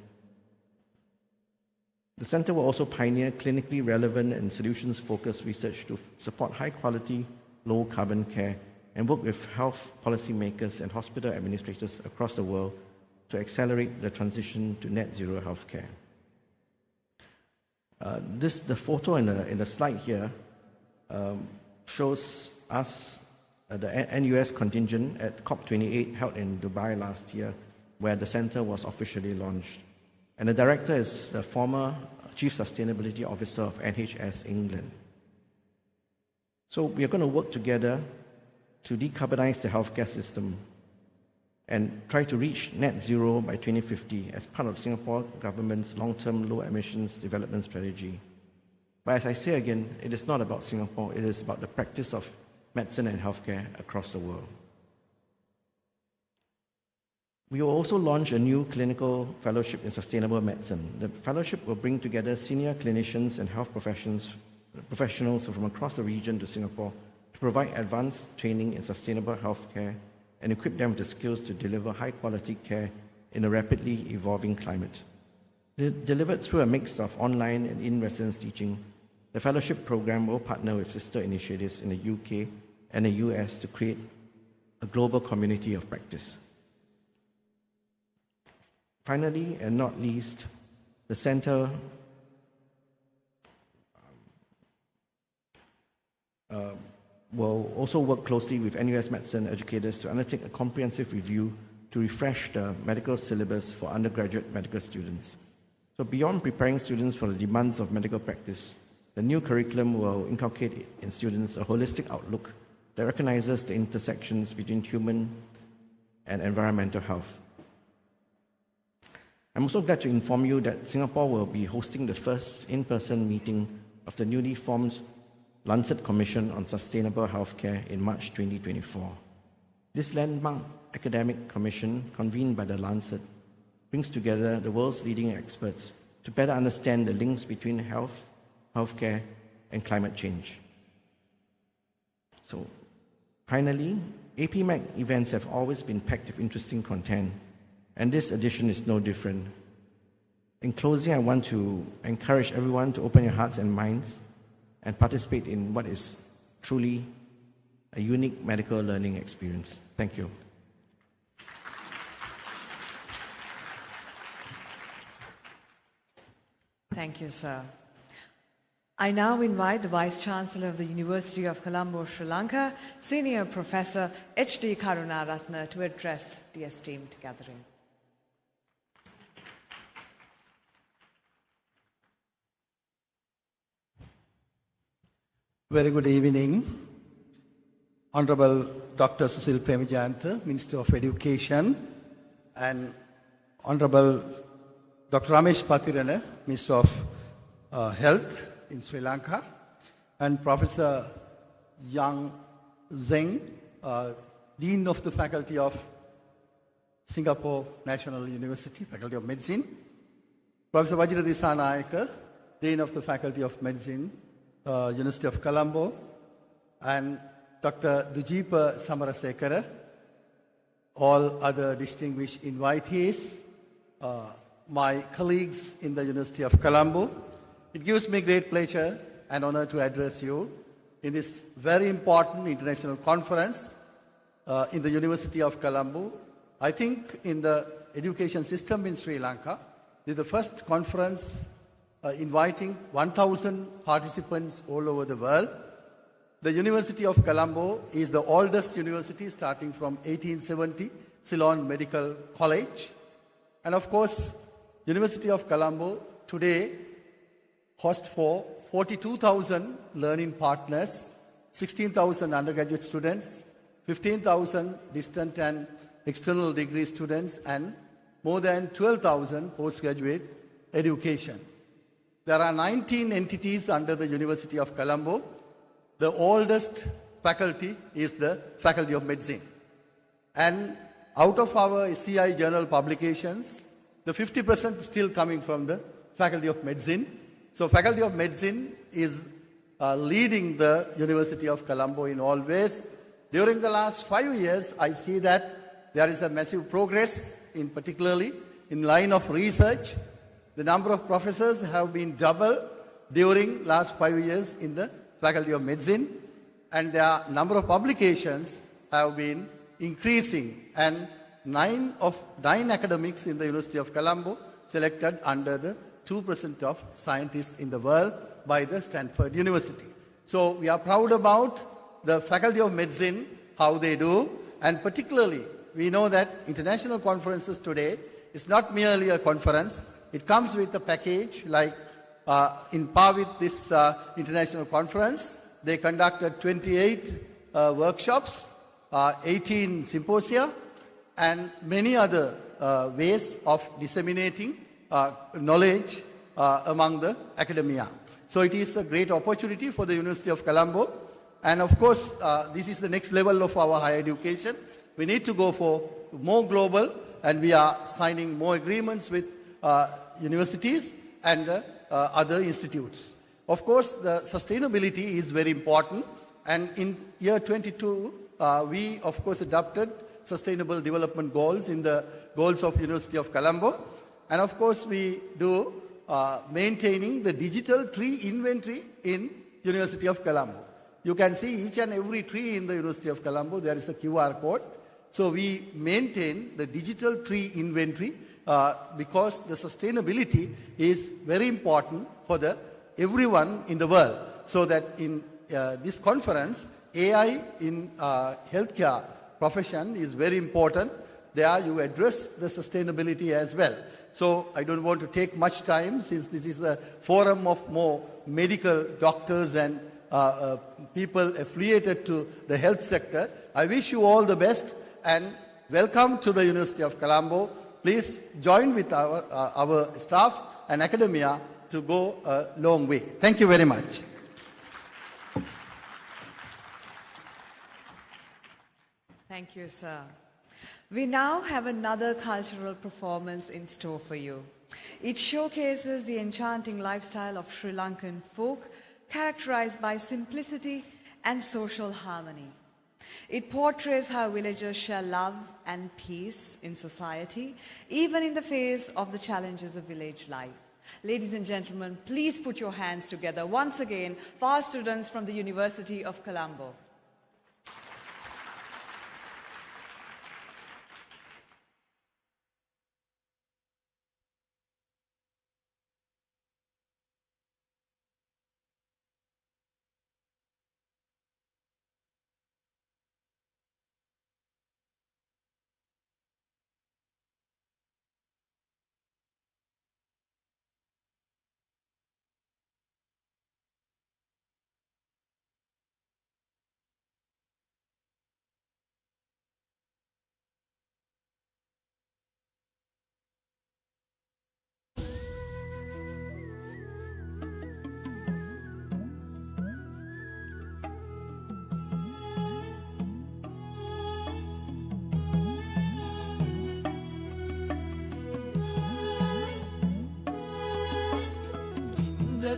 S7: The center will also pioneer clinically relevant and solutions-focused research to support high-quality, low-carbon care and work with health policymakers and hospital administrators across the world to accelerate the transition to net zero healthcare. The photo in the slide here shows us the NUS contingent at COP28 held in Dubai last year, where the center was officially launched. And the director is the former Chief Sustainability Officer of NHS England. So we are going to work together to decarbonize the healthcare system and try to reach net zero by 2050 as part of Singapore government's long-term low emissions development strategy. But as I say again, it is not about Singapore, it is about the practice of medicine and healthcare across the world. We will also launch a new clinical fellowship in sustainable medicine. The fellowship will bring together senior clinicians and health professionals from across the region to Singapore to provide advanced training in sustainable healthcare and equip them with the skills to deliver high-quality care in a rapidly evolving climate. Delivered through a mix of online and in-residence teaching, the fellowship program will partner with sister initiatives in the UK and the US to create a global community of practice. Finally, and not least, the center will also work closely with NUS medicine educators to undertake a comprehensive review to refresh the medical syllabus for undergraduate medical students. So beyond preparing students for the demands of medical practice, the new curriculum will inculcate in students a holistic outlook that recognizes the intersections between human and environmental health. I'm also glad to inform you that Singapore will be hosting the first in-person meeting of the newly formed Lancet Commission on Sustainable Healthcare in March 2024. This landmark academic commission, convened by the Lancet, brings together the world's leading experts to better understand the links between health, healthcare, and climate change. So, finally, APMEC events have always been packed with interesting content, and this edition is no different. In closing, I want to encourage everyone to open your hearts and minds and participate in what is truly a unique medical learning experience. Thank you.
S1: Thank you, sir. I now invite the Vice-Chancellor of the University of Colombo, Sri Lanka, Senior Professor H.D. Karunaratne, to address the esteemed gathering.
S8: Very good evening. Honorable Dr. Susil Premajayantha, Minister of Education, and Honorable Dr. Ramesh Pathirana, Minister of Health in Sri Lanka, and Professor Yang Zheng, Dean of the Faculty of Singapore National University, Faculty of Medicine, Professor Vajira Disanayaka, Dean of the Faculty of Medicine, University of Colombo, and Dr. Dujipa Samarasekara, all other distinguished invitees, my colleagues in the University of Colombo. It gives me great pleasure and honor to address you in this very important international conference in the University of Colombo. I think in the education system in Sri Lanka, this is the first conference inviting 1,000 participants all over the world. The University of Colombo is the oldest university, starting from 1870, Ceylon Medical College. And of course, University of Colombo today hosts for 42,000 learning partners, 16,000 undergraduate students, 15,000 distant and external degree students, and more than 12,000 postgraduate education. There are 19 entities under the University of Colombo. The oldest faculty is the Faculty of Medicine. And out of our SCI journal publications, the 50% is still coming from the Faculty of Medicine. So Faculty of Medicine is leading the University of Colombo in all ways. During the last 5 years, I see that there is a massive progress, in particularly in line of research. The number of professors have been doubled during last 5 years in the Faculty of Medicine, and the number of publications have been increasing, and 9 academics in the University of Colombo selected under the 2% of scientists in the world by the Stanford University. So we are proud about the Faculty of Medicine, how they do, and particularly we know that international conferences today is not merely a conference. It comes with a package like in par with this international conference. They conducted 28 workshops, 18 symposia, and many other ways of disseminating knowledge among the academia. So it is a great opportunity for the University of Colombo. And of course, this is the next level of our higher education. We need to go for more global, and we are signing more agreements with universities and other institutes. Of course, the sustainability is very important. And in year 22, we of course adopted Sustainable Development Goals in the goals of University of Colombo. And of course, we do maintaining the digital tree inventory in University of Colombo. You can see each and every tree in the University of Colombo, there is a QR code. So we maintain the digital tree inventory because the sustainability is very important for everyone in the world. So that in this conference, AI in healthcare profession is very important. There you address the sustainability as well. So I don't want to take much time, since this is a forum of more medical doctors and people affiliated to the health sector. I wish you all the best and welcome to the University of Colombo. Please join with our staff and academia to go a long way. Thank you very much.
S1: Thank you, sir. We now have another cultural performance in store for you. It showcases the enchanting lifestyle of Sri Lankan folk, characterized by simplicity and social harmony. It portrays how villagers share love and peace in society, even in the face of the challenges of village life. Ladies and gentlemen, please put your hands together once again for our students from the University of Colombo.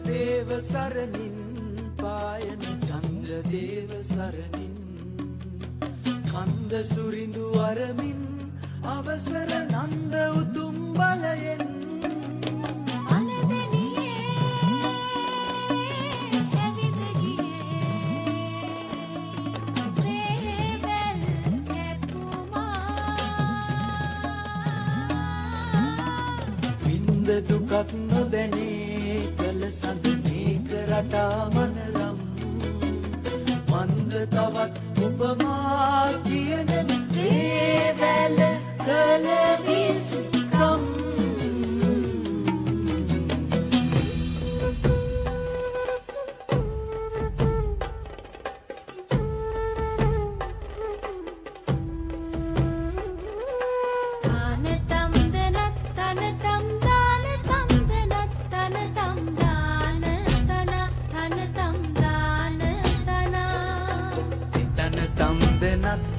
S2: දේව සරණින් පායන චන්ද්‍රදේව සරණින් කන්ද සුරිඳු අරමින් අවසර නන්ද උතුම් බලයෙන්
S3: අනදනියේ ඇවිද ගියේ වේවැල් කැපුමා
S2: වින්ද දුකක් නොදැනේ රටා මනරම් මන්ද තවත් උපමා කියන දේවැල කළ විස්කම්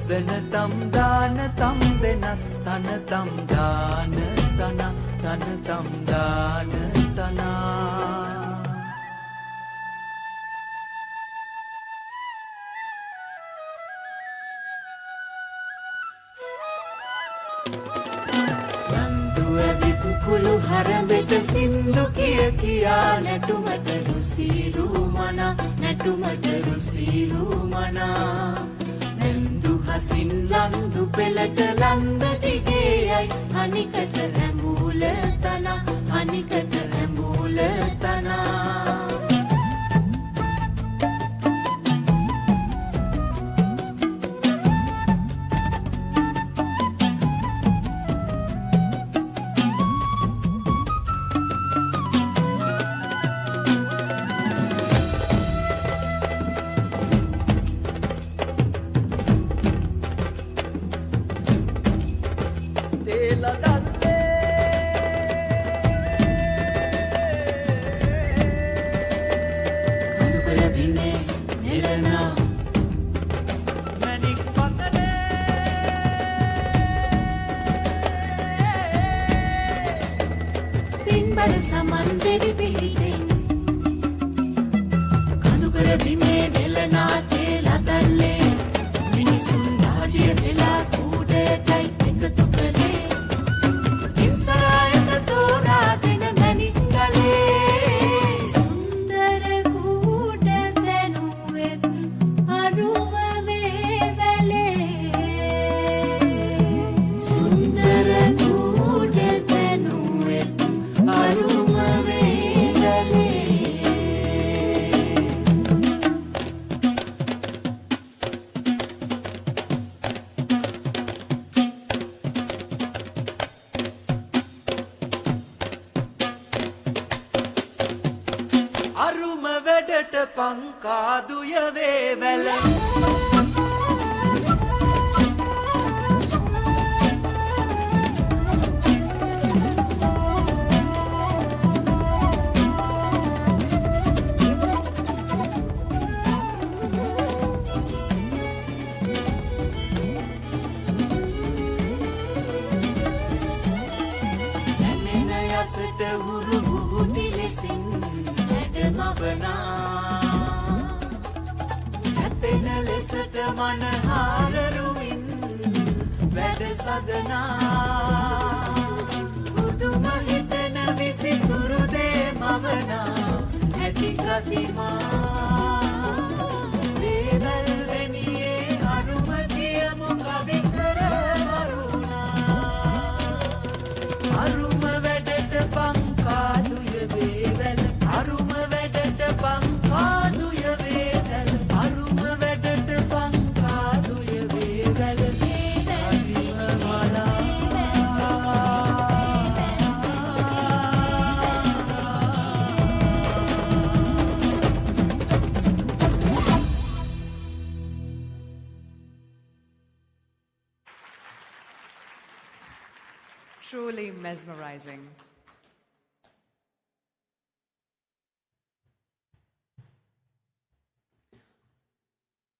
S2: දනතම් දාන තම් දෙනත් තනතම් දාන තන තනතම් දාන තනා කුළු හරඹෙට සින්දු කිය කියා නැටුමට රුසිරු මනා නැටුමට රුසිරු මනා නැන්දු හසින් ලන්දු පෙළට ලන්ද දිගේයි හනිකට ඇඹුල තනා හනිකට ඇඹුල තනා
S1: Truly mesmerizing.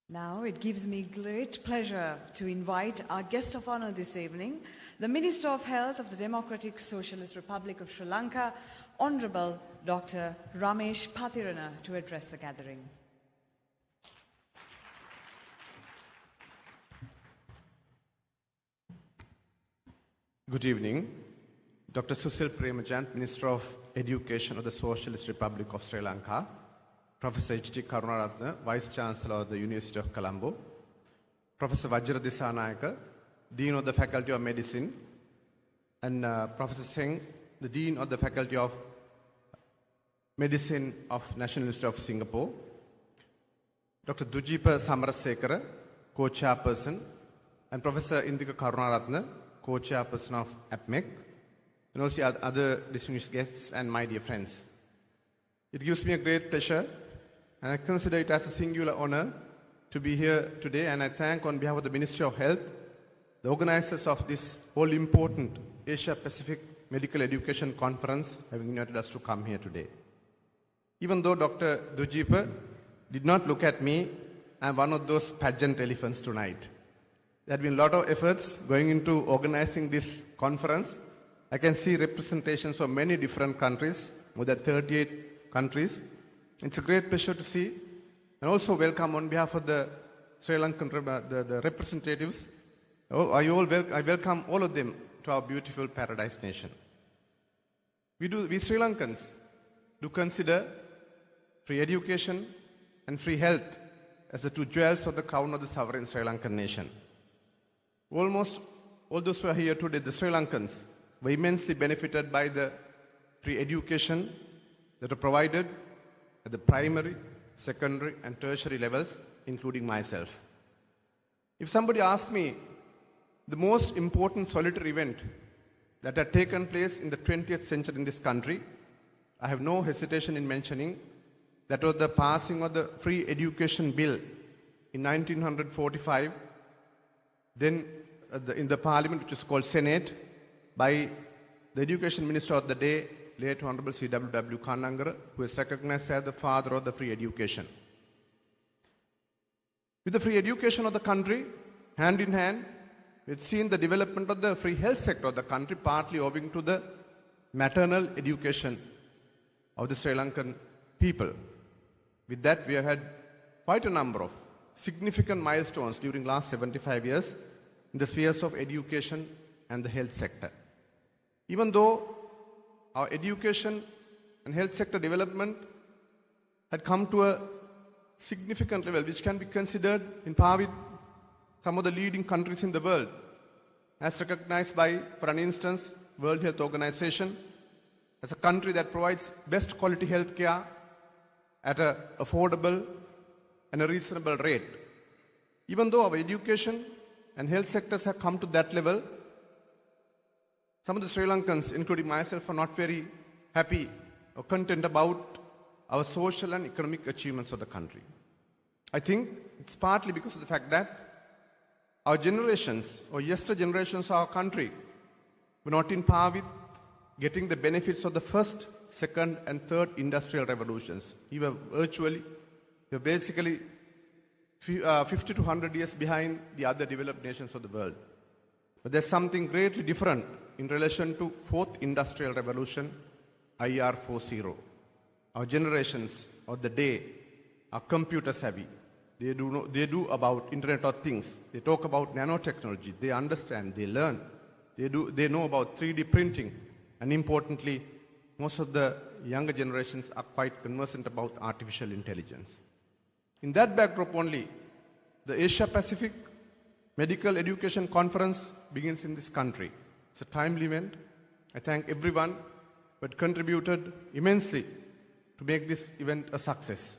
S1: Now it gives me great pleasure to invite our guest of honor this evening, the Minister of Health of the Democratic Socialist Republic of Sri Lanka, Honorable Dr. Ramesh Pathirana, to address the gathering.
S9: Good evening. Dr. Susil Premajant, Minister of Education of the Socialist Republic of Sri Lanka, Professor H.D. Karunaratne, Vice Chancellor of the University of Colombo, Professor Vajra Disanayaka, Dean of the Faculty of Medicine, and Professor Singh, the Dean of the Faculty of Medicine of National University of Singapore, Dr. Dujipa Samarasekara, Co-Chairperson, and Professor Indika Karunaratne, Co-Chairperson of APMEC, and also other distinguished guests and my dear friends. It gives me a great pleasure, and I consider it as a singular honor to be here today, and I thank on behalf of the Ministry of Health, the organizers of this all-important Asia-Pacific Medical Education Conference, having invited us to come here today. Even though Dr. Dujipa did not look at me, I'm one of those pageant elephants tonight. There have been a lot of efforts going into organizing this conference. I can see representations of many different countries, more than 38 countries. It's a great pleasure to see, and also welcome on behalf of the Sri Lankan the representatives. I welcome all of them to our beautiful paradise nation. We Sri Lankans do consider free education and free health as the two jewels of the crown of the sovereign Sri Lankan nation. Almost all those who are here today, the Sri Lankans, were immensely benefited by the free education that are provided at the primary, secondary, and tertiary levels, including myself. If somebody asks me the most important solitary event that had taken place in the 20th century in this country, I have no hesitation in mentioning that was the passing of the Free Education Bill in 1945, then in the parliament which is called Senate, by the education minister of the day, late Honorable C.W.W. Kannangara, who is recognized as the father of the free education. With the free education of the country, hand in hand, we've seen the development of the free health sector of the country, partly owing to the maternal education of the Sri Lankan people. With that, we have had quite a number of significant milestones during the last 75 years in the spheres of education and the health sector. Even though our education and health sector development had come to a significant level, which can be considered in par with some of the leading countries in the world, as recognized by, for an instance, World Health Organization, as a country that provides best quality health care at an affordable and a reasonable rate. Even though our education and health sectors have come to that level, some of the Sri Lankans, including myself, are not very happy or content about our social and economic achievements of the country. I think it's partly because of the fact that our generations, or yesterday generations of our country, were not in par with getting the benefits of the first, second, and third industrial revolutions. We were basically 50 to 100 years behind the other developed nations of the world. But there's something greatly different in relation to fourth industrial revolution, IR 4.0. Our generations of the day are computer savvy. They do about Internet of Things. They talk about nanotechnology. They understand, they learn. They know about 3D printing. And importantly, most of the younger generations are quite conversant about artificial intelligence. In that backdrop only, the Asia Pacific Medical Education Conference begins in this country. It's a timely event. I thank everyone who had contributed immensely to make this event a success.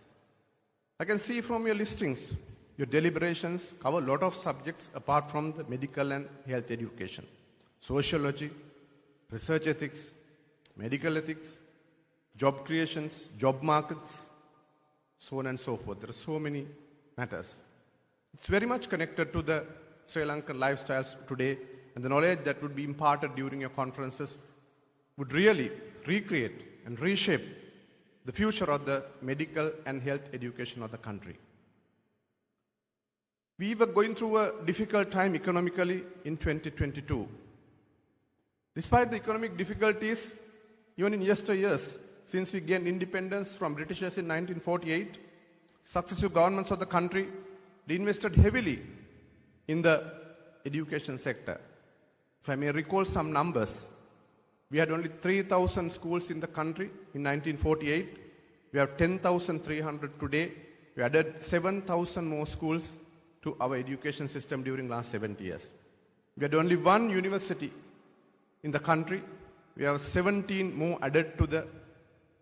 S9: I can see from your listings, your deliberations cover a lot of subjects apart from the medical and health education. Sociology, research ethics, medical ethics, job creations, job markets, so on and so forth. There are so many matters. It's very much connected to the Sri Lankan lifestyles today, and the knowledge that would be imparted during your conferences would really recreate and reshape the future of the medical and health education of the country. We were going through a difficult time economically in 2022. Despite the economic difficulties, even in yesteryears, since we gained independence from Britishers in 1948, successive governments of the country, they invested heavily in the education sector. If I may recall some numbers, we had only 3,000 schools in the country in 1948. We have 10,300 today. We added 7,000 more schools to our education system during the last 70 years. We had only one university in the country. We have 17 more added to the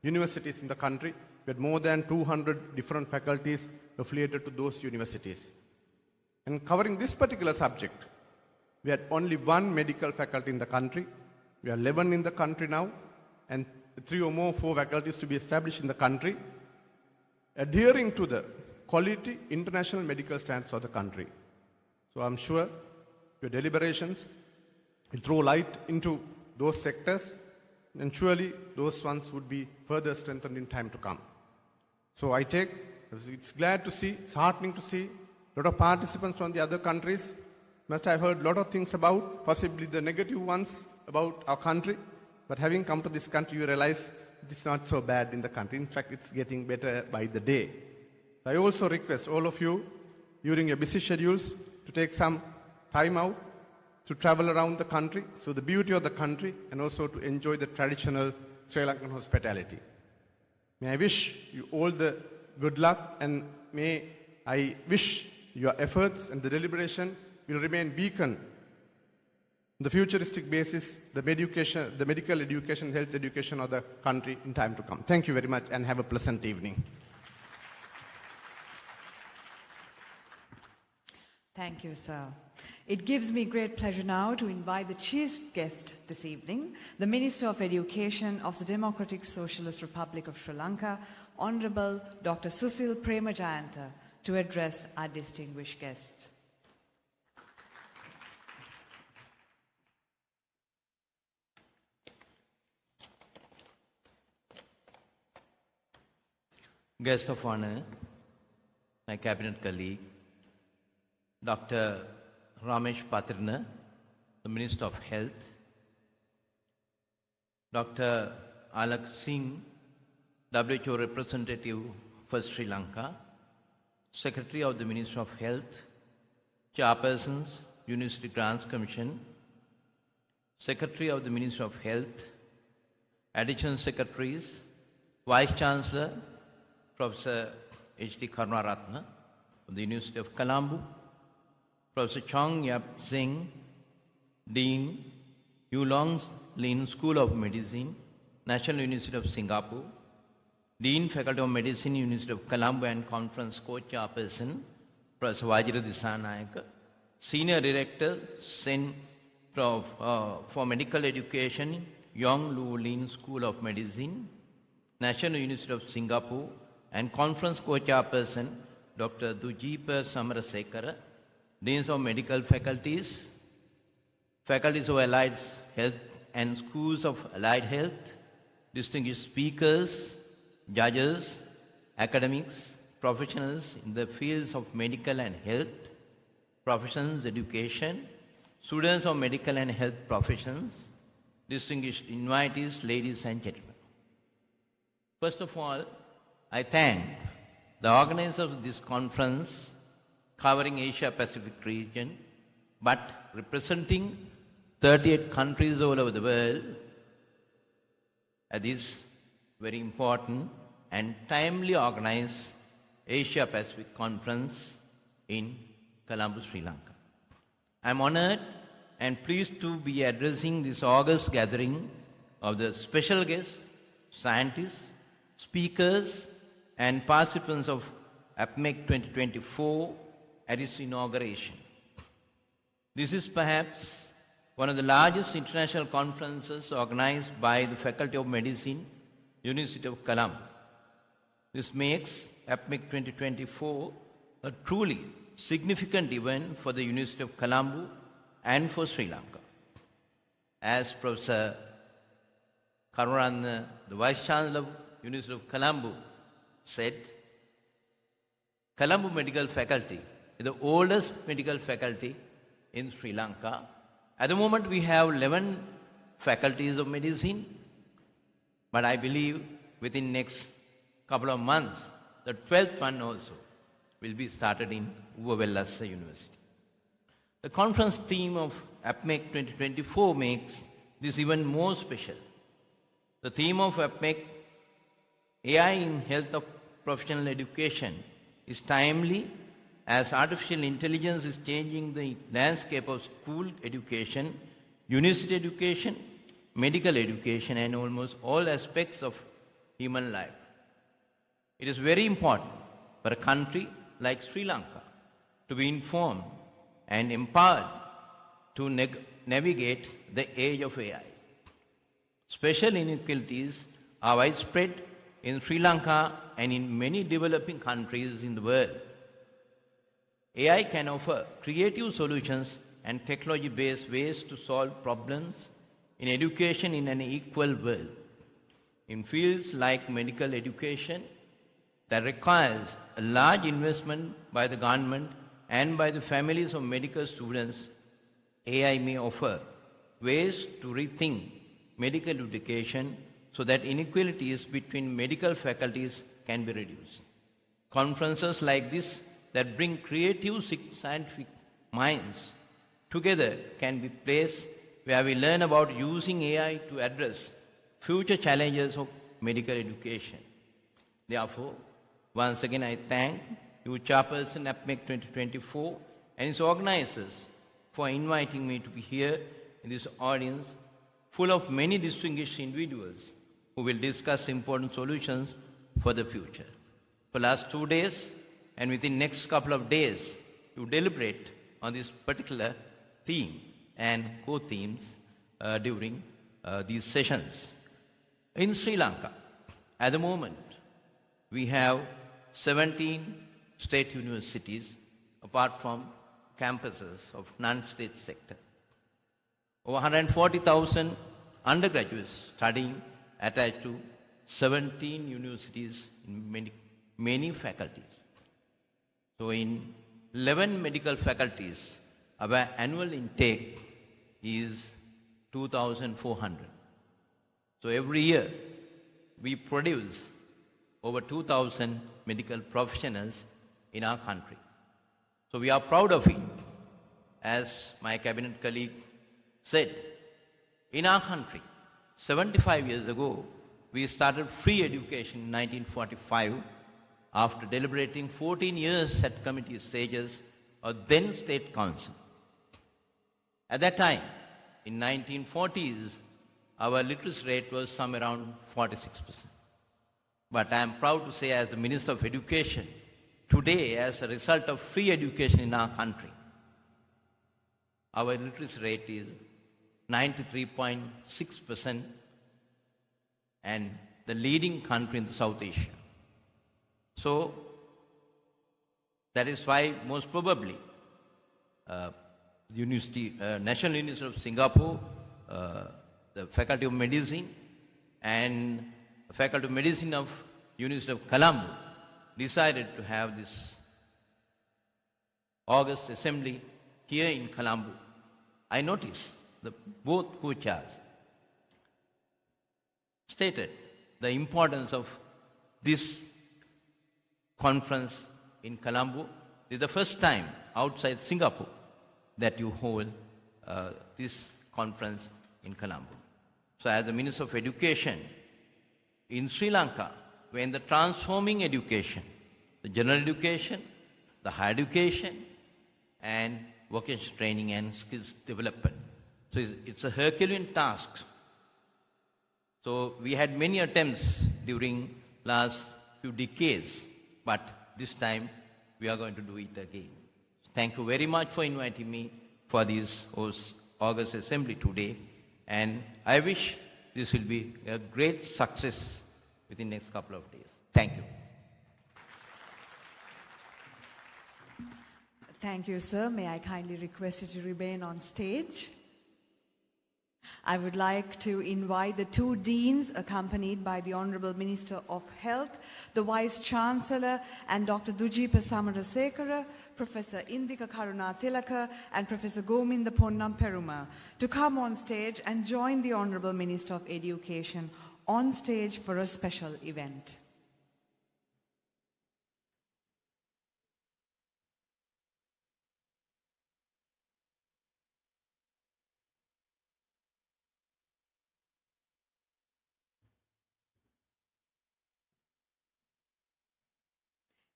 S9: universities in the country. We had more than 200 different faculties affiliated to those universities. And covering this particular subject, we had only one medical faculty in the country. We are 11 in the country now, and 3 or more, 4 faculties to be established in the country, adhering to the quality international medical standards of the country. So I'm sure your deliberations will throw light into those sectors, and surely those ones would be further strengthened in time to come. So it's glad to see, it's heartening to see a lot of participants from the other countries must have heard a lot of things about, possibly the negative ones about our country. But having come to this country, you realize it's not so bad in the country. In fact, it's getting better by the day. So I also request all of you, during your busy schedules, to take some time out to travel around the country, so the beauty of the country, and also to enjoy the traditional Sri Lankan hospitality. May I wish you all the good luck, and may I wish your efforts and the deliberation will remain beacon on the futuristic basis, the medical education, health education of the country in time to come. Thank you very much and have a pleasant evening.
S1: Thank you, sir. It gives me great pleasure now to invite the chief guest this evening, the Minister of Education of the Democratic Socialist Republic of Sri Lanka, Honorable Dr. Susil Premajayantha, to address our distinguished guests.
S10: Guest of honor, my cabinet colleague, Dr. Ramesh Patirna, the Minister of Health, Dr. Alak Singh, WHO representative for Sri Lanka, Secretary of the Ministry of Health, Chairpersons, University Grants Commission, Secretary of the Ministry of Health, Additional Secretaries, Vice Chancellor, Professor H.D. Karunaratne of the University of Colombo, Professor Chong Yap Singh, Dean, Yulong Lin School of Medicine, National University of Singapore, Dean, Faculty of Medicine, University of Colombo and Conference Co-Chairperson, Professor Vajra Disanayaka, Senior Director, for Medical Education, Yong Lu Lin School of Medicine, National University of Singapore, and Conference Co-Chairperson, Dr. Dujipa Samarasekara, Deans of Medical Faculties, Faculties of Allied Health and Schools of Allied Health, distinguished speakers, judges, academics, professionals in the fields of medical and health, professions, education, students of medical and health professions, distinguished invitees, ladies and gentlemen. First of all, I thank the organizers of this conference covering Asia Pacific region, but representing 38 countries all over the world at this very important and timely organized Asia Pacific Conference in Colombo, Sri Lanka. I am honored and pleased to be addressing this august gathering of the special guests, scientists, speakers, and participants of APMEC 2024 at its inauguration. This is perhaps one of the largest international conferences organized by the Faculty of Medicine, University of Colombo. This makes APMEC 2024 a truly significant event for the University of Colombo and for Sri Lanka. As Professor Karunaratne, the Vice Chancellor of University of Colombo, said, Colombo Medical Faculty is the oldest medical faculty in Sri Lanka. At the moment, we have 11 faculties of medicine, but I believe within next couple of months, the 12th one also will be started in Uvavellassa University. The conference theme of APMEC 2024 makes this even more special. The theme of APMEC, AI in Health of Professional Education, is timely as artificial intelligence is changing the landscape of school education, university education, medical education, and almost all aspects of human life. It is very important for a country like Sri Lanka to be informed and empowered to navigate the age of AI. Special inequalities are widespread in Sri Lanka and in many developing countries in the world. AI can offer creative solutions and technology-based ways to solve problems in education in an equal world. In fields like medical education, that requires a large investment by the government and by the families of medical students, AI may offer ways to rethink medical education so that inequalities between medical faculties can be reduced. Conferences like this that bring creative scientific minds together can be placed where we learn about using AI to address future challenges of medical education. Therefore, once again I thank you, Chairperson APMEC 2024 and its organizers for inviting me to be here in this audience full of many distinguished individuals who will discuss important solutions for the future. For the last 2 days and within next couple of days, you deliberate on this particular theme and co-themes during these sessions. In Sri Lanka, at the moment, we have 17 state universities apart from campuses of non-state sector. Over 140,000 undergraduates studying attached to 17 universities in many faculties. So in 11 medical faculties, our annual intake is 2,400. So every year, we produce over 2,000 medical professionals in our country. So we are proud of it. As my cabinet colleague said, in our country, 75 years ago, we started free education in 1945 after deliberating 14 years at committee stages of then State Council. At that time, in 1940s, our literacy rate was somewhere around 46%. But I am proud to say, as the Minister of Education, today, as a result of free education in our country, our literacy rate is 93.6% and the leading country in South Asia. So, that is why most probably National University of Singapore, the Faculty of Medicine and the Faculty of Medicine of University of Colombo decided to have this August assembly here in Colombo. I noticed both co-chairs stated the importance of this conference in Colombo. This is the first time outside Singapore that you hold this conference in Colombo. So as the Minister of Education, in Sri Lanka, when the transforming education, the general education, the higher education, and vocational training and skills development. So it's a Herculean task. So we had many attempts during last few decades, but this time we are going to do it again. Thank you very much for inviting me for this August Assembly today, and I wish this will be a great success within the next couple of days. Thank you.
S1: Thank you, sir. May I kindly request you to remain on stage? I would like to invite the two deans accompanied by the Honorable Minister of Health, the Vice Chancellor, and Dr. Dujipa Samarasekara, Professor Indika Karunatilaka, and Professor Gominda Ponnam Peruma to come on stage and join the Honorable Minister of Education on stage for a special event.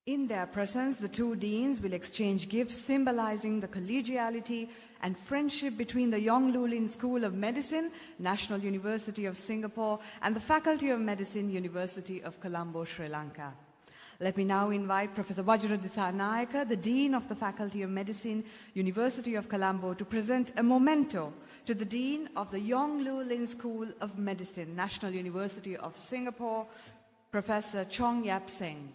S1: In their presence, the two deans will exchange gifts symbolizing the collegiality and friendship between the Yong Loo School of Medicine, National University of Singapore, and the Faculty of Medicine, University of Colombo, Sri Lanka. Let me now invite Professor Vajraditha Nayaka, the Dean of the Faculty of Medicine, University of Colombo, to present a memento to the Dean of the Yong Loo School of Medicine, National University of Singapore, Professor Chong Yap Seng.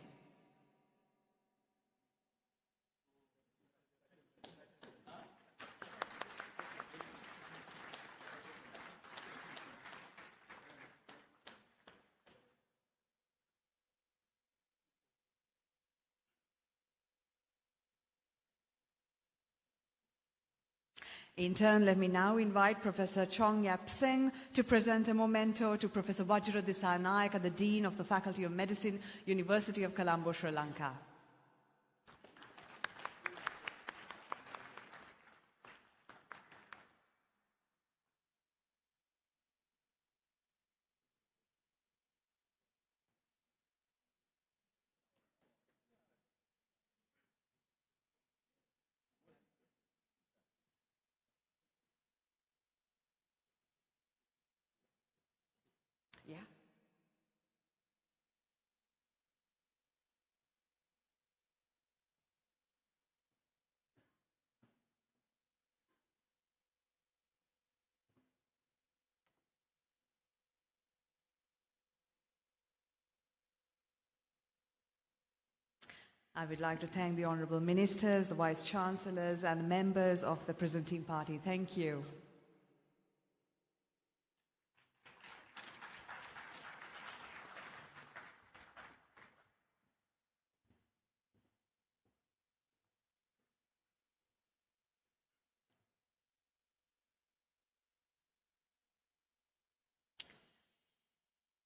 S1: In turn, let me now invite Professor Chong Yap Singh to present a memento to Professor Vajra Dissanayake, the Dean of the Faculty of Medicine, University of Colombo, Sri Lanka. Yeah. I would like to thank the Honourable Ministers, the Vice Chancellors and the members of the presenting party. Thank you.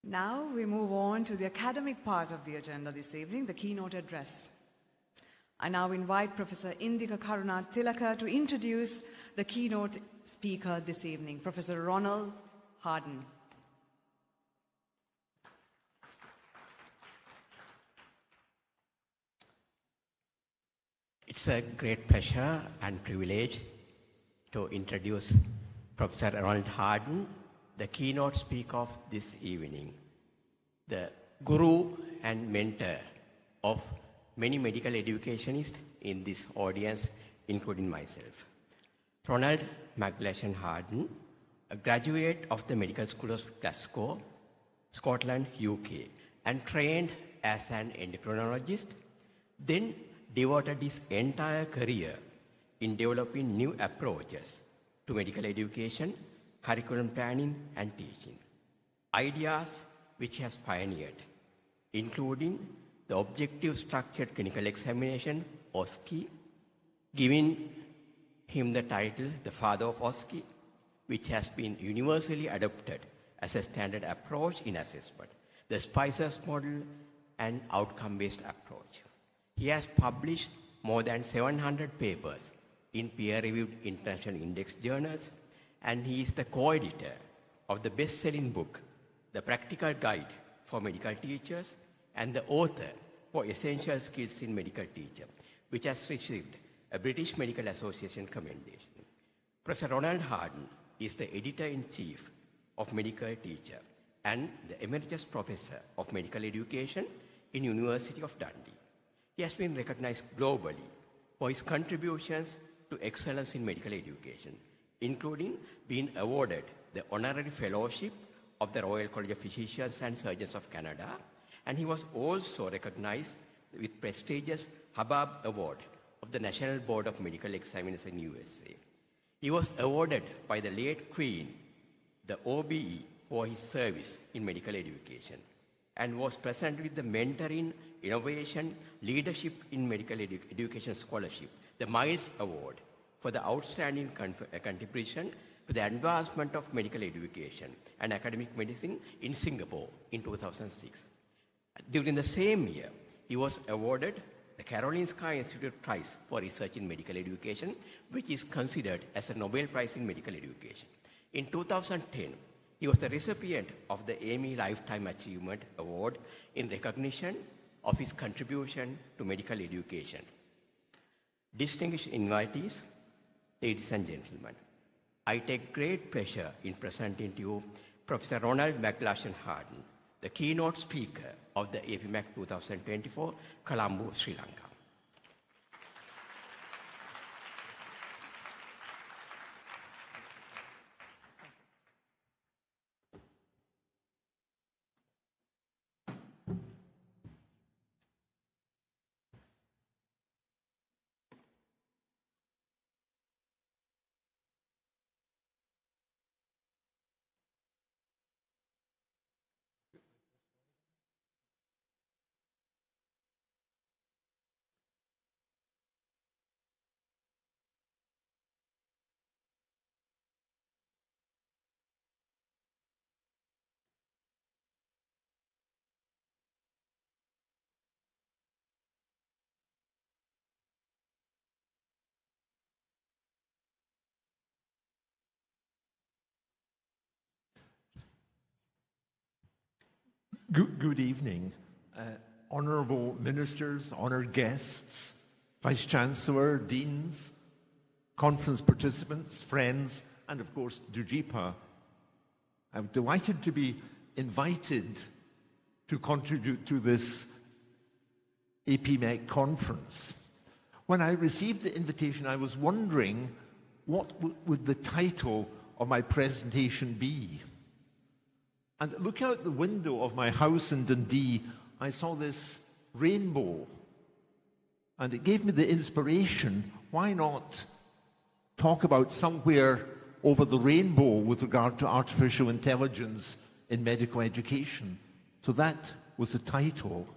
S1: Now we move on to the academic part of the agenda this evening, the keynote address. I now invite Professor Indika Karunath Tilaka to introduce the keynote speaker this evening, Professor Ronald Harden.
S11: It's a great pleasure and privilege to introduce Professor Ronald Harden, the keynote speaker of this evening, the guru and mentor of many medical educationists in this audience, including myself. Ronald McGlashan Harden, a graduate of the Medical School of Glasgow, Scotland, UK, and trained as an endocrinologist, then devoted his entire career in developing new approaches to medical education, curriculum planning, and teaching. Ideas which he has pioneered, including the Objective Structured Clinical Examination, OSCE, giving him the title the Father of OSCE, which has been universally adopted as a standard approach in assessment, the SPICES model, and outcome-based approach. He has published more than 700 papers in peer-reviewed international index journals, and he is the co-editor of the best-selling book, The Practical Guide for Medical Teachers, and the author for Essential Skills in Medical Teacher, which has received a British Medical Association commendation. Professor Ronald Harden is the editor-in-chief of Medical Teacher and the Emeritus Professor of Medical Education in University of Dundee. He has been recognized globally for his contributions to excellence in medical education, including being awarded the Honorary Fellowship of the Royal College of Physicians and Surgeons of Canada, and he was also recognized with prestigious Hubbard Award of the National Board of Medical Examiners in USA. He was awarded by the late Queen the OBE for his service in medical education, and was presented with the Mentoring, Innovation, Leadership in Medical Education Scholarship, the Miles Award, for the outstanding contribution to the advancement of medical education and academic medicine in Singapore in 2006. During the same year, he was awarded the Karolinska Institute Prize for Research in Medical Education, which is considered as a Nobel Prize in Medical Education. In 2010, he was the recipient of the APMEC Lifetime Achievement Award in recognition of his contribution to medical education. Distinguished invitees, ladies and gentlemen, I take great pleasure in presenting to you Professor Ronald McGlashan Harden, the keynote speaker of the APMEC 2024, Colombo, Sri Lanka.
S12: Good evening. Honourable ministers, honoured guests, Vice-Chancellor, deans, conference participants, friends, and of course, Dujipa. I'm delighted to be invited to contribute to this APMEC conference. When I received the invitation, I was wondering what would the title of my presentation be. And looking out the window of my house in Dundee, I saw this rainbow. And it gave me the inspiration, why not talk about somewhere over the rainbow with regard to artificial intelligence in medical education. So that was the title.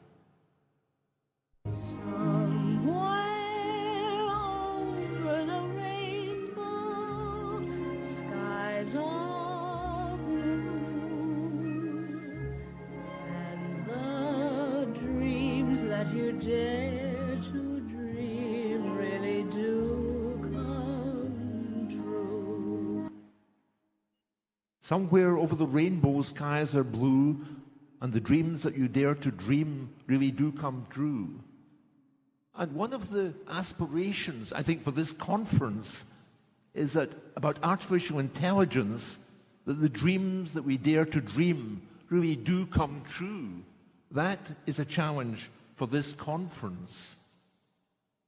S12: Somewhere over the rainbow, skies are blue, and the dreams that you dare to dream really do come true. And one of the aspirations, I think, for this conference is that about artificial intelligence, that the dreams that we dare to dream really do come true. That is a challenge for this conference.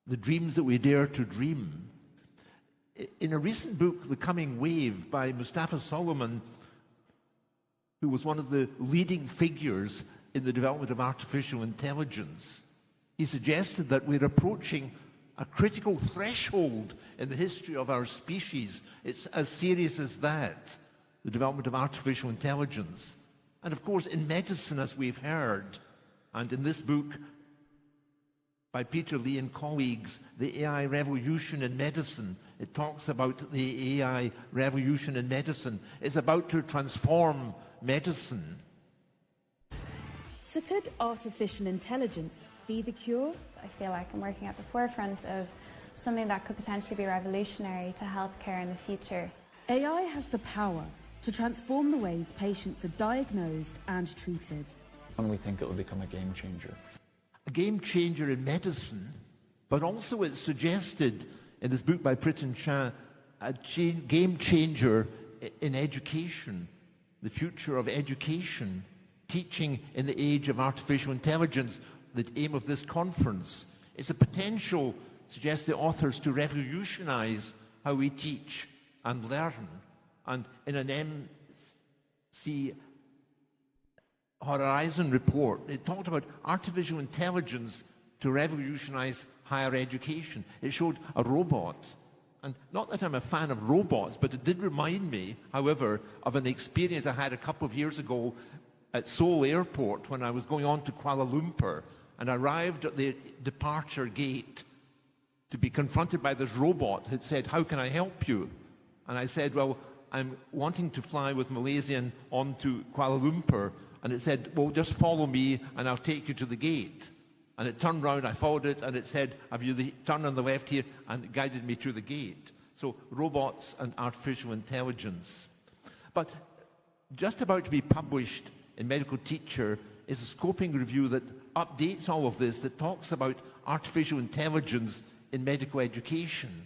S12: The dreams that we dare to dream. In a recent book, The Coming Wave, by Mustafa Solomon, who was one of the leading figures in the development of artificial intelligence, he suggested that we're approaching a critical threshold in the history of our species. It's as serious as that, the development of artificial intelligence. And of course, in medicine, as we've heard, and in this book by Peter Lee and colleagues, The AI Revolution in Medicine, it talks about the AI revolution in medicine. It's about to transform medicine.
S13: So could artificial intelligence be the cure?
S14: I feel like I'm working at the forefront of something that could potentially be revolutionary to healthcare in the future.
S13: AI has the power to transform the ways patients are diagnosed and treated.
S15: And we think it will become a game changer.
S12: A game changer in medicine, but also it's suggested in this book by Pritin Shah, a game changer in education, the future of education, teaching in the age of artificial intelligence, the aim of this conference. It's a potential, suggests the authors, to revolutionize how we teach and learn. And in an MC Horizon report, it talked about artificial intelligence to revolutionize higher education. It showed a robot. And not that I'm a fan of robots, but it did remind me, however, of an experience I had a couple of years ago at Seoul Airport when I was going on to Kuala Lumpur and arrived at the departure gate to be confronted by this robot. It said, "How can I help you?" And I said, "Well, I'm wanting to fly with Malaysian on to Kuala Lumpur." And it said, "Well, just follow me and I'll take you to the gate." And it turned round, I followed it, and it said, "Have you turn on the left here," and it guided me to the gate. So robots and artificial intelligence. But just about to be published in Medical Teacher is a scoping review that updates all of this, that talks about artificial intelligence in medical education.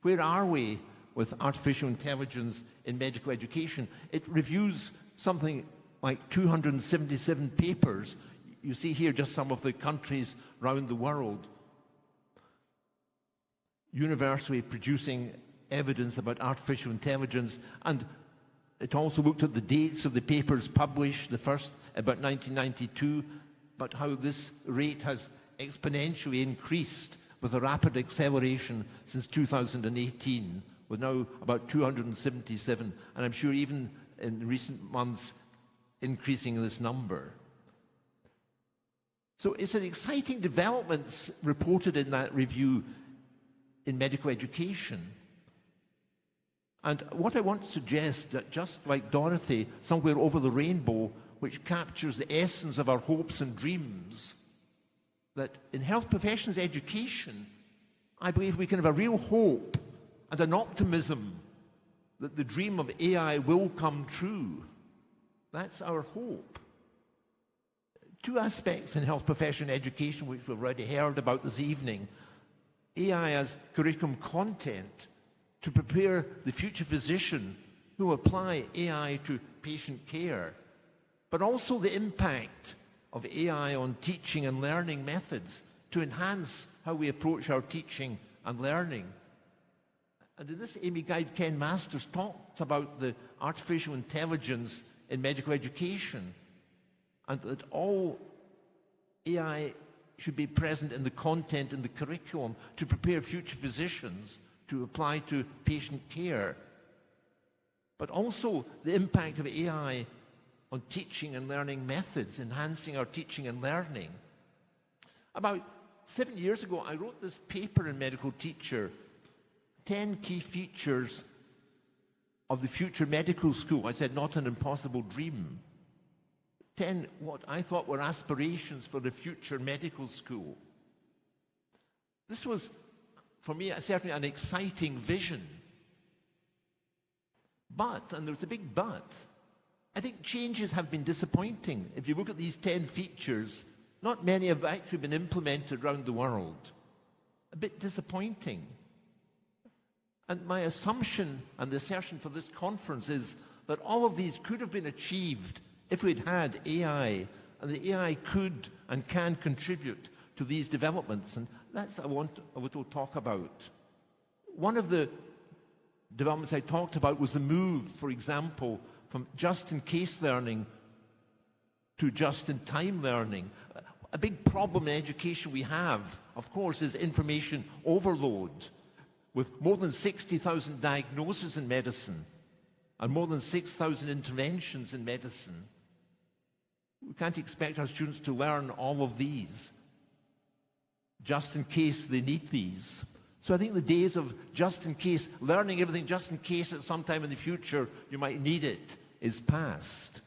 S12: Where are we with artificial intelligence in medical education? It reviews something like 277 papers. You see here just some of the countries around the world universally producing evidence about artificial intelligence. And it also looked at the dates of the papers published, the first about 1992, but how this rate has exponentially increased with a rapid acceleration since 2018, with now about 277, and I'm sure even in recent months increasing this number. So it's an exciting developments reported in that review in medical education. And what I want to suggest, that just like Dorothy, somewhere over the rainbow, which captures the essence of our hopes and dreams, that in health professions education, I believe we can have a real hope and an optimism that the dream of AI will come true. That's our hope. Two aspects in health professional education which we've already heard about this evening. AI as curriculum content to prepare the future physician who will apply AI to patient care, but also the impact of AI on teaching and learning methods to enhance how we approach our teaching and learning. And in this APMEC guide, Ken Masters talked about the artificial intelligence in medical education, and that all AI should be present in the content and the curriculum to prepare future physicians to apply to patient care. But also the impact of AI on teaching and learning methods, enhancing our teaching and learning. About 7 years ago, I wrote this paper in Medical Teacher, 10 key features of the future medical school. I said, not an impossible dream. 10 what I thought were aspirations for the future medical school. This was, for me, certainly an exciting vision. But, and there's a big but, I think changes have been disappointing. If you look at these 10 features, not many have actually been implemented around the world. A bit disappointing. And my assumption and the assertion for this conference is that all of these could have been achieved if we'd had AI, and the AI could and can contribute to these developments. And that's what I want to talk about. One of the developments I talked about was the move, for example, from just-in-case learning to just-in-time learning. A big problem in education we have, of course, is information overload. With more than 60,000 diagnoses in medicine and more than 6,000 interventions in medicine, we can't expect our students to learn all of these just in case they need these. So I think the days of just in case, learning everything just in case at some time in the future you might need it, is past.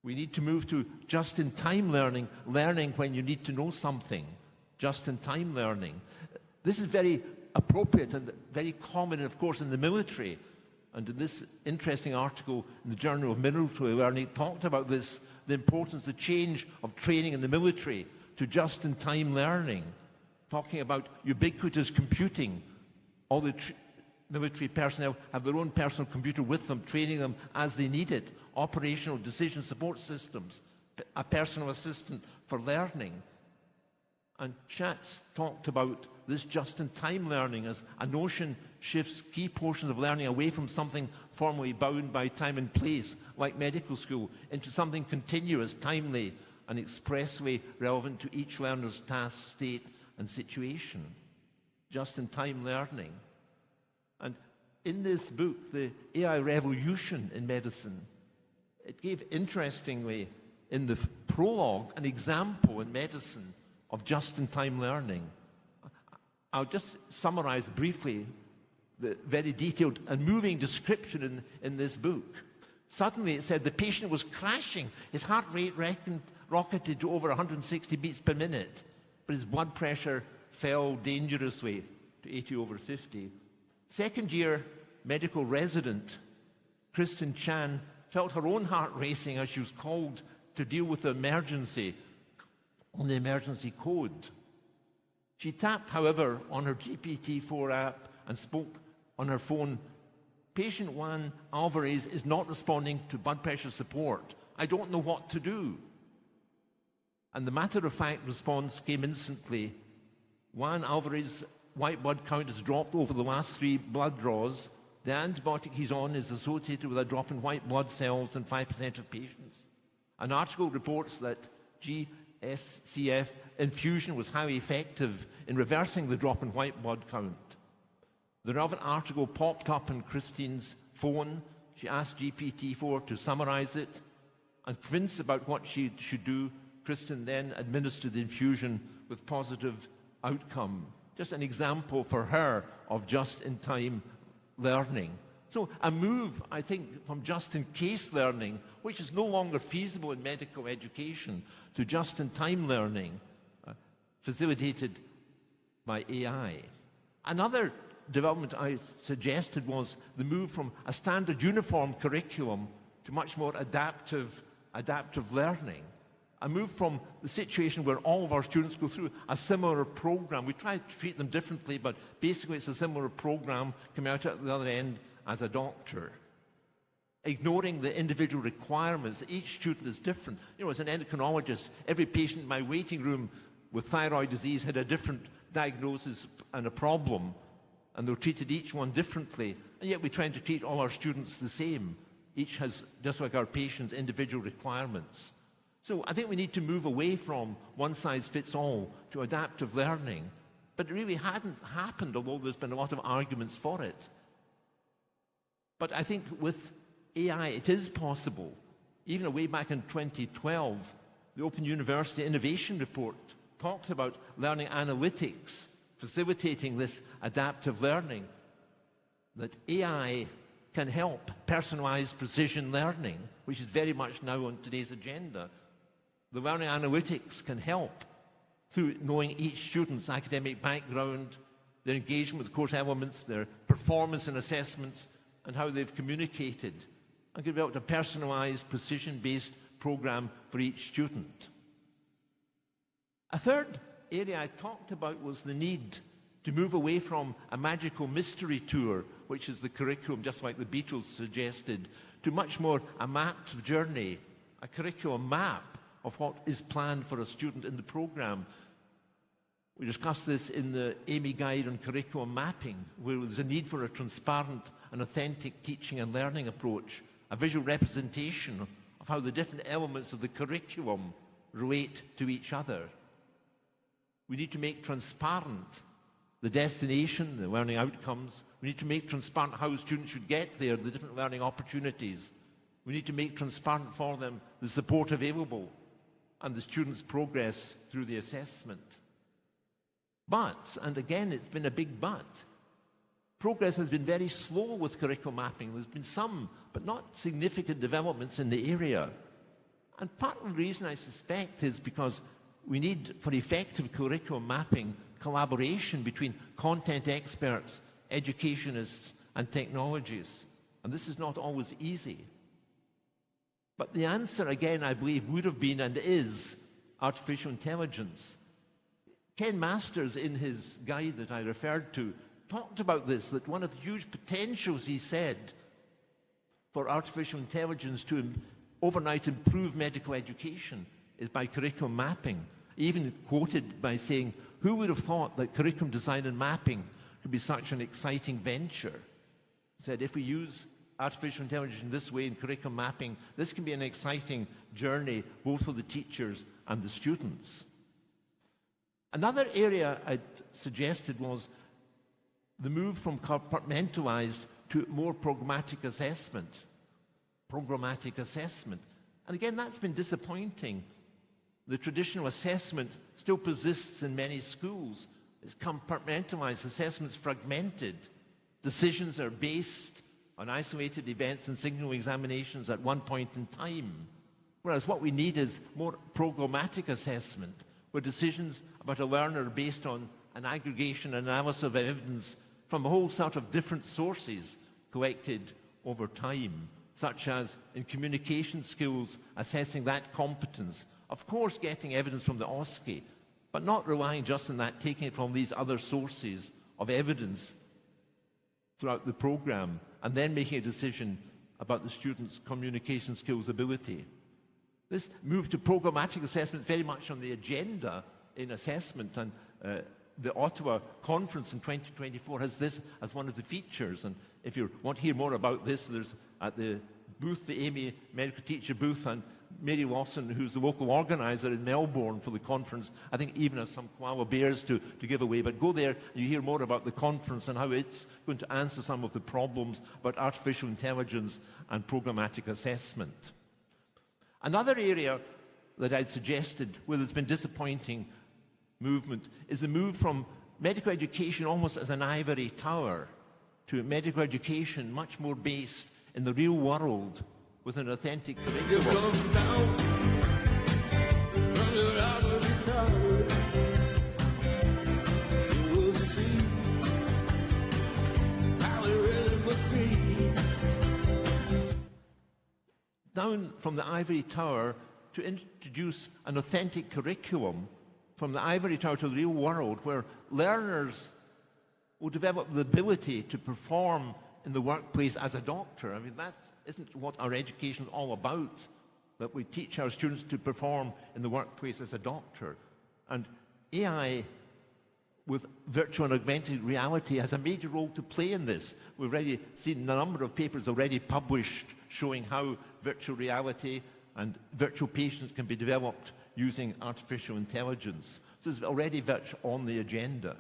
S12: We need to move to just-in-time learning, learning when you need to know something, just-in-time learning. This is very appropriate and very common, of course, in the military. And in this interesting article in the Journal of Military Learning, it talked about this, the importance, the change of training in the military to just-in-time learning, talking about ubiquitous computing. All the military personnel have their own personal computer with them, training them as they need it, operational decision support systems, a personal assistant for learning. And Schatz talked about this just-in-time learning as a notion shifts key portions of learning away from something formally bound by time and place, like medical school, into something continuous, timely, and expressly relevant to each learner's task, state, and situation. Just-in-time learning. And in this book, The AI Revolution in Medicine, it gave, interestingly, in the prologue, an example in medicine of just-in-time learning. I'll just summarize briefly the very detailed and moving description in this book. Suddenly, it said the patient was crashing. His heart rate rocketed to over 160 beats per minute, but his blood pressure fell dangerously to 80/50. Second-year medical resident Kristen Chan felt her own heart racing as she was called to deal with the emergency on the emergency code. She tapped, however, on her GPT-4 app and spoke on her phone, "Patient Juan Alvarez is not responding to blood pressure support. I don't know what to do." And the matter-of-fact response came instantly. Juan Alvarez's white blood count has dropped over the last 3 blood draws. The antibiotic he's on is associated with a drop in white blood cells in 5% of patients. An article reports that GSCF infusion was highly effective in reversing the drop in white blood count. The relevant article popped up on Christine's phone. She asked GPT-4 to summarize it, and convinced about what she should do, Kristen then administered the infusion with positive outcome. Just an example for her of just-in-time learning. So a move, I think, from just-in-case learning, which is no longer feasible in medical education, to just-in-time learning, facilitated by AI. Another development I suggested was the move from a standard uniform curriculum to much more adaptive learning. a move from the situation where all of our students go through a similar program. We try to treat them differently, but basically it's a similar program coming out at the other end as a doctor. Ignoring the individual requirements. Each student is different. You know, as an endocrinologist, every patient in my waiting room with thyroid disease had a different diagnosis and a problem, and they were treated each one differently, and yet we're trying to treat all our students the same. Each has, just like our patients, individual requirements. So I think we need to move away from one-size-fits-all to adaptive learning, but it really hadn't happened, although there's been a lot of arguments for it. But I think with AI, it is possible. Even way back in 2012, the Open University Innovation Report talked about learning analytics, facilitating this adaptive learning, that AI can help personalized precision learning, which is very much now on today's agenda. The learning analytics can help through knowing each student's academic background, their engagement with course elements, their performance in assessments, and how they've communicated, and can develop a personalized, precision-based program for each student. A third area I talked about was the need to move away from a magical mystery tour, which is the curriculum, just like the Beatles suggested, to much more a mapped journey, a curriculum map of what is planned for a student in the program. We discussed this in the APMEC Guide on Curriculum Mapping, where there's a need for a transparent and authentic teaching and learning approach, a visual representation of how the different elements of the curriculum relate to each other. We need to make transparent the destination, the learning outcomes. We need to make transparent how students should get there, the different learning opportunities. We need to make transparent for them the support available and the students' progress through the assessment. But, and again it's been a big but, progress has been very slow with curriculum mapping. There's been some, but not significant developments in the area. And part of the reason I suspect is because we need, for effective curriculum mapping, collaboration between content experts, educationists, and technologists. And this is not always easy. But the answer, again, I believe, would have been and is artificial intelligence. Ken Masters, in his guide that I referred to, talked about this, that one of the huge potentials, he said, for artificial intelligence to overnight improve medical education is by curriculum mapping. Even quoted by saying, who would have thought that curriculum design and mapping could be such an exciting venture? He said, if we use artificial intelligence in this way in curriculum mapping, this can be an exciting journey both for the teachers and the students. Another area I suggested was the move from compartmentalized to more programmatic assessment. Programmatic assessment. And again, that's been disappointing. The traditional assessment still persists in many schools. It's compartmentalized, assessment's fragmented. Decisions are based on isolated events and single examinations at one point in time. Whereas what we need is more programmatic assessment, where decisions about a learner are based on an aggregation and analysis of evidence from a whole sort of different sources collected over time, such as in communication skills, assessing that competence. Of course, getting evidence from the OSCE, but not relying just on that, taking it from these other sources of evidence throughout the program, and then making a decision about the student's communication skills ability. This move to programmatic assessment very much on the agenda in assessment, and the Ottawa conference in 2024 has this as one of the features. And if you want to hear more about this, there's at the booth, the APMEC medical teacher booth, and Mary Lawson, who's the local organizer in Melbourne for the conference, I think even has some koala bears to give away. But go there and you hear more about the conference and how it's going to answer some of the problems about artificial intelligence and programmatic assessment. Another area that I'd suggested where there's been disappointing movement is the move from medical education almost as an ivory tower to medical education much more based in the real world with an authentic curriculum. Down from the ivory tower to introduce an authentic curriculum from the ivory tower to the real world, where learners will develop the ability to perform in the workplace as a doctor. I mean, that isn't what our education is all about, that we teach our students to perform in the workplace as a doctor. And AI with virtual and augmented reality has a major role to play in this. We've already seen a number of papers already published showing how virtual reality and virtual patients can be developed using artificial intelligence. So it's already very much on the agenda.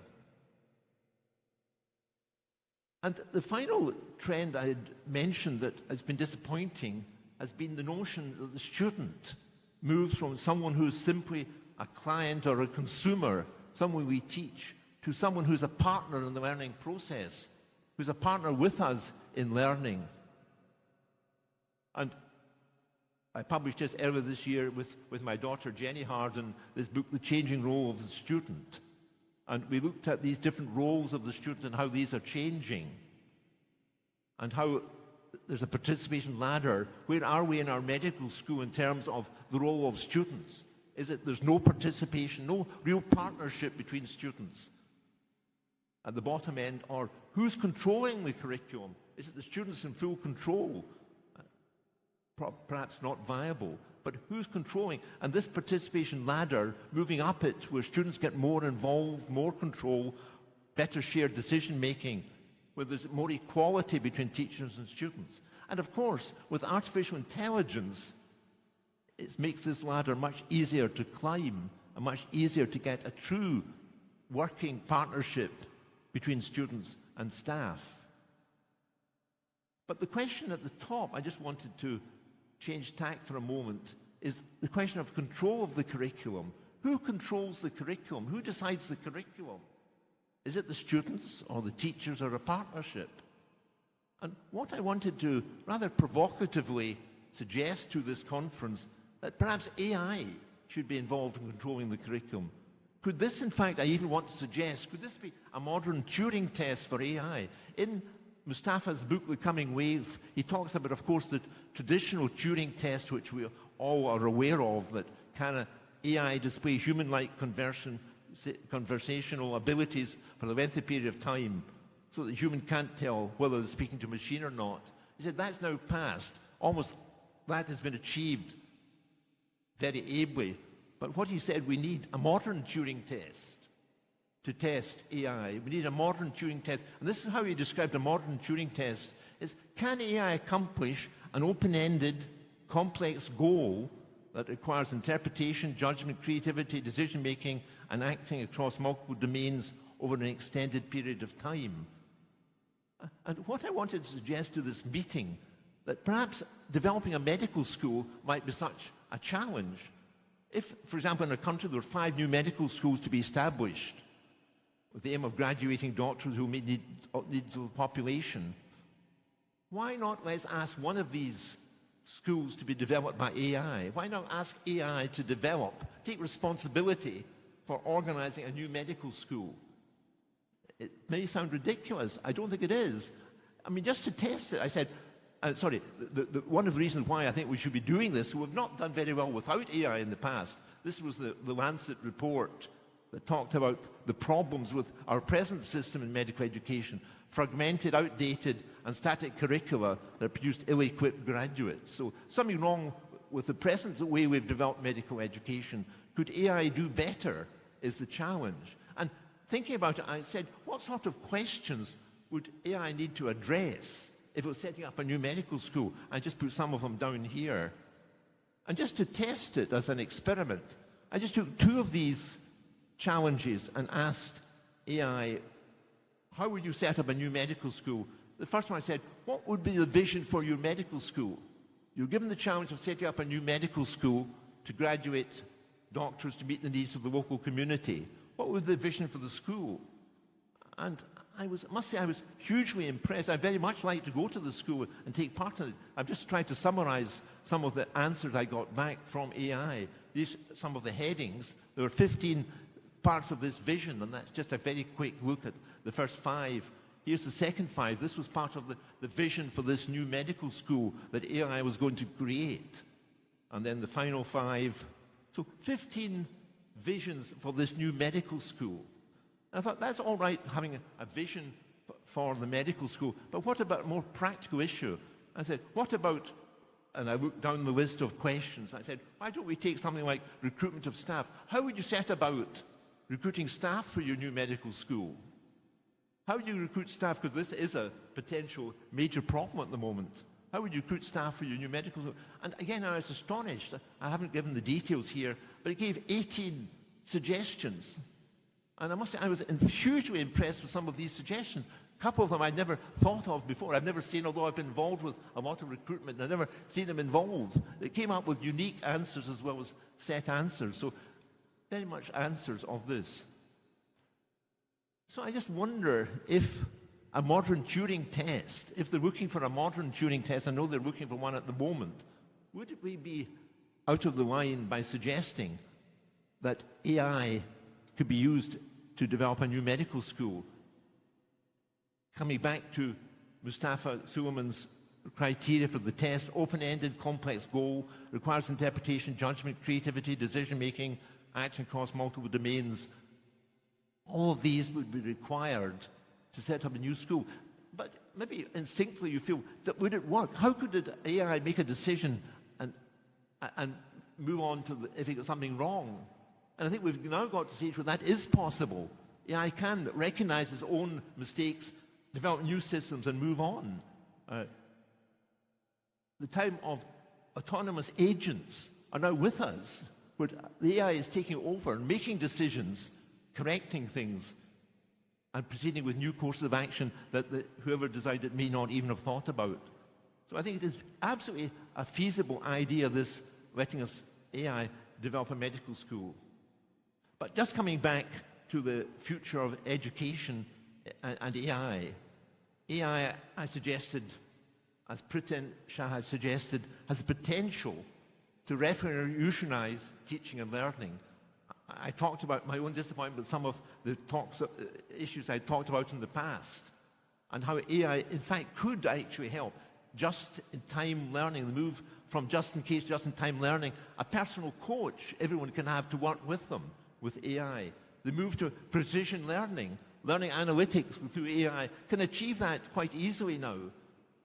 S12: And the final trend I had mentioned that has been disappointing has been the notion that the student moves from someone who's simply a client or a consumer, someone we teach, to someone who's a partner in the learning process, who's a partner with us in learning. And I published just earlier this year with my daughter Jenny Harden this book, The Changing Role of the Student. And we looked at these different roles of the student and how these are changing, and how there's a participation ladder. Where are we in our medical school in terms of the role of students? Is it there's no participation, no real partnership between students at the bottom end? Or who's controlling the curriculum? Is it the students in full control? Perhaps not viable, but who's controlling? And this participation ladder, moving up it, where students get more involved, more control, better shared decision making, where there's more equality between teachers and students. And of course, with artificial intelligence, it makes this ladder much easier to climb and much easier to get a true working partnership between students and staff. But the question at the top, I just wanted to change tack for a moment, is the question of control of the curriculum. Who controls the curriculum? Who decides the curriculum? Is it the students or the teachers or a partnership? And what I wanted to rather provocatively suggest to this conference, that perhaps AI should be involved in controlling the curriculum. Could this, in fact, I even want to suggest, could this be a modern Turing test for AI? In Mustafa's book, The Coming Wave, he talks about, of course, the traditional Turing test, which we all are aware of, that can AI display human-like conversational abilities for a lengthy period of time so that the human can't tell whether they're speaking to a machine or not. He said that's now passed. Almost that has been achieved very ably. But what he said, we need a modern Turing test to test AI. We need a modern Turing test. And this is how he described a modern Turing test, is can AI accomplish an open-ended, complex goal that requires interpretation, judgment, creativity, decision-making, and acting across multiple domains over an extended period of time? And what I wanted to suggest to this meeting, that perhaps developing a medical school might be such a challenge. If, for example, in a country there were 5 new medical schools to be established, with the aim of graduating doctors who meet needs of the population, why not let's ask one of these schools to be developed by AI? Why not ask AI to develop, take responsibility for organizing a new medical school? It may sound ridiculous. I don't think it is. I mean, just to test it, I said, one of the reasons why I think we should be doing this, we've not done very well without AI in the past. This was the Lancet report that talked about the problems with our present system in medical education, fragmented, outdated, and static curricula that produced ill-equipped graduates. So something wrong with the present way we've developed medical education. Could AI do better is the challenge. And thinking about it, I said, what sort of questions would AI need to address if it was setting up a new medical school? I just put some of them down here. And just to test it as an experiment, I just took 2 of these challenges and asked AI, how would you set up a new medical school? The first one I said, what would be the vision for your medical school? You're given the challenge of setting up a new medical school to graduate doctors to meet the needs of the local community. What would be the vision for the school? And I must say I was hugely impressed. I'd very much like to go to the school and take part in it. I've just tried to summarize some of the answers I got back from AI. Some of the headings. There were 15 parts of this vision, and that's just a very quick look at the first 5. Here's the second 5. This was part of the vision for this new medical school that AI was going to create. and then the final 5. So 15 visions for this new medical school. And I thought, that's all right, having a vision for the medical school, but what about a more practical issue? I said, what about, and I looked down the list of questions, I said, why don't we take something like recruitment of staff? How would you set about recruiting staff for your new medical school? How would you recruit staff? Because this is a potential major problem at the moment. How would you recruit staff for your new medical school? And again, I was astonished. I haven't given the details here, but it gave 18 suggestions. And I must say, I was hugely impressed with some of these suggestions. A couple of them I'd never thought of before. I've never seen, although I've been involved with a lot of recruitment, I've never seen them involved. They came up with unique answers as well as set answers. So very much answers of this. So I just wonder if a modern Turing test, if they're looking for a modern Turing test, I know they're looking for one at the moment, would we be out of the line by suggesting that AI could be used to develop a new medical school? Coming back to Mustafa Suleiman's criteria for the test, open-ended, complex goal, requires interpretation, judgment, creativity, decision-making, action across multiple domains. All of these would be required to set up a new school. But maybe instinctively you feel that would it work? How could the AI make a decision and move on to if it got something wrong? And I think we've now got to a stage where that is possible. AI can recognize its own mistakes, develop new systems, and move on. The time of autonomous agents are now with us, where the AI is taking over and making decisions, correcting things, and proceeding with new courses of action that whoever decided may not even have thought about. So I think it is absolutely a feasible idea, this letting us AI develop a medical school. But just coming back to the future of education and AI, I suggested, as Pritin Shah has suggested, has the potential to revolutionize teaching and learning. I talked about my own disappointment with some of the issues I talked about in the past, and how AI, in fact, could actually help just-in-time learning, the move from just-in-case, just-in-time learning, a personal coach everyone can have to work with them, with AI. The move to precision learning, learning analytics through AI, can achieve that quite easily now.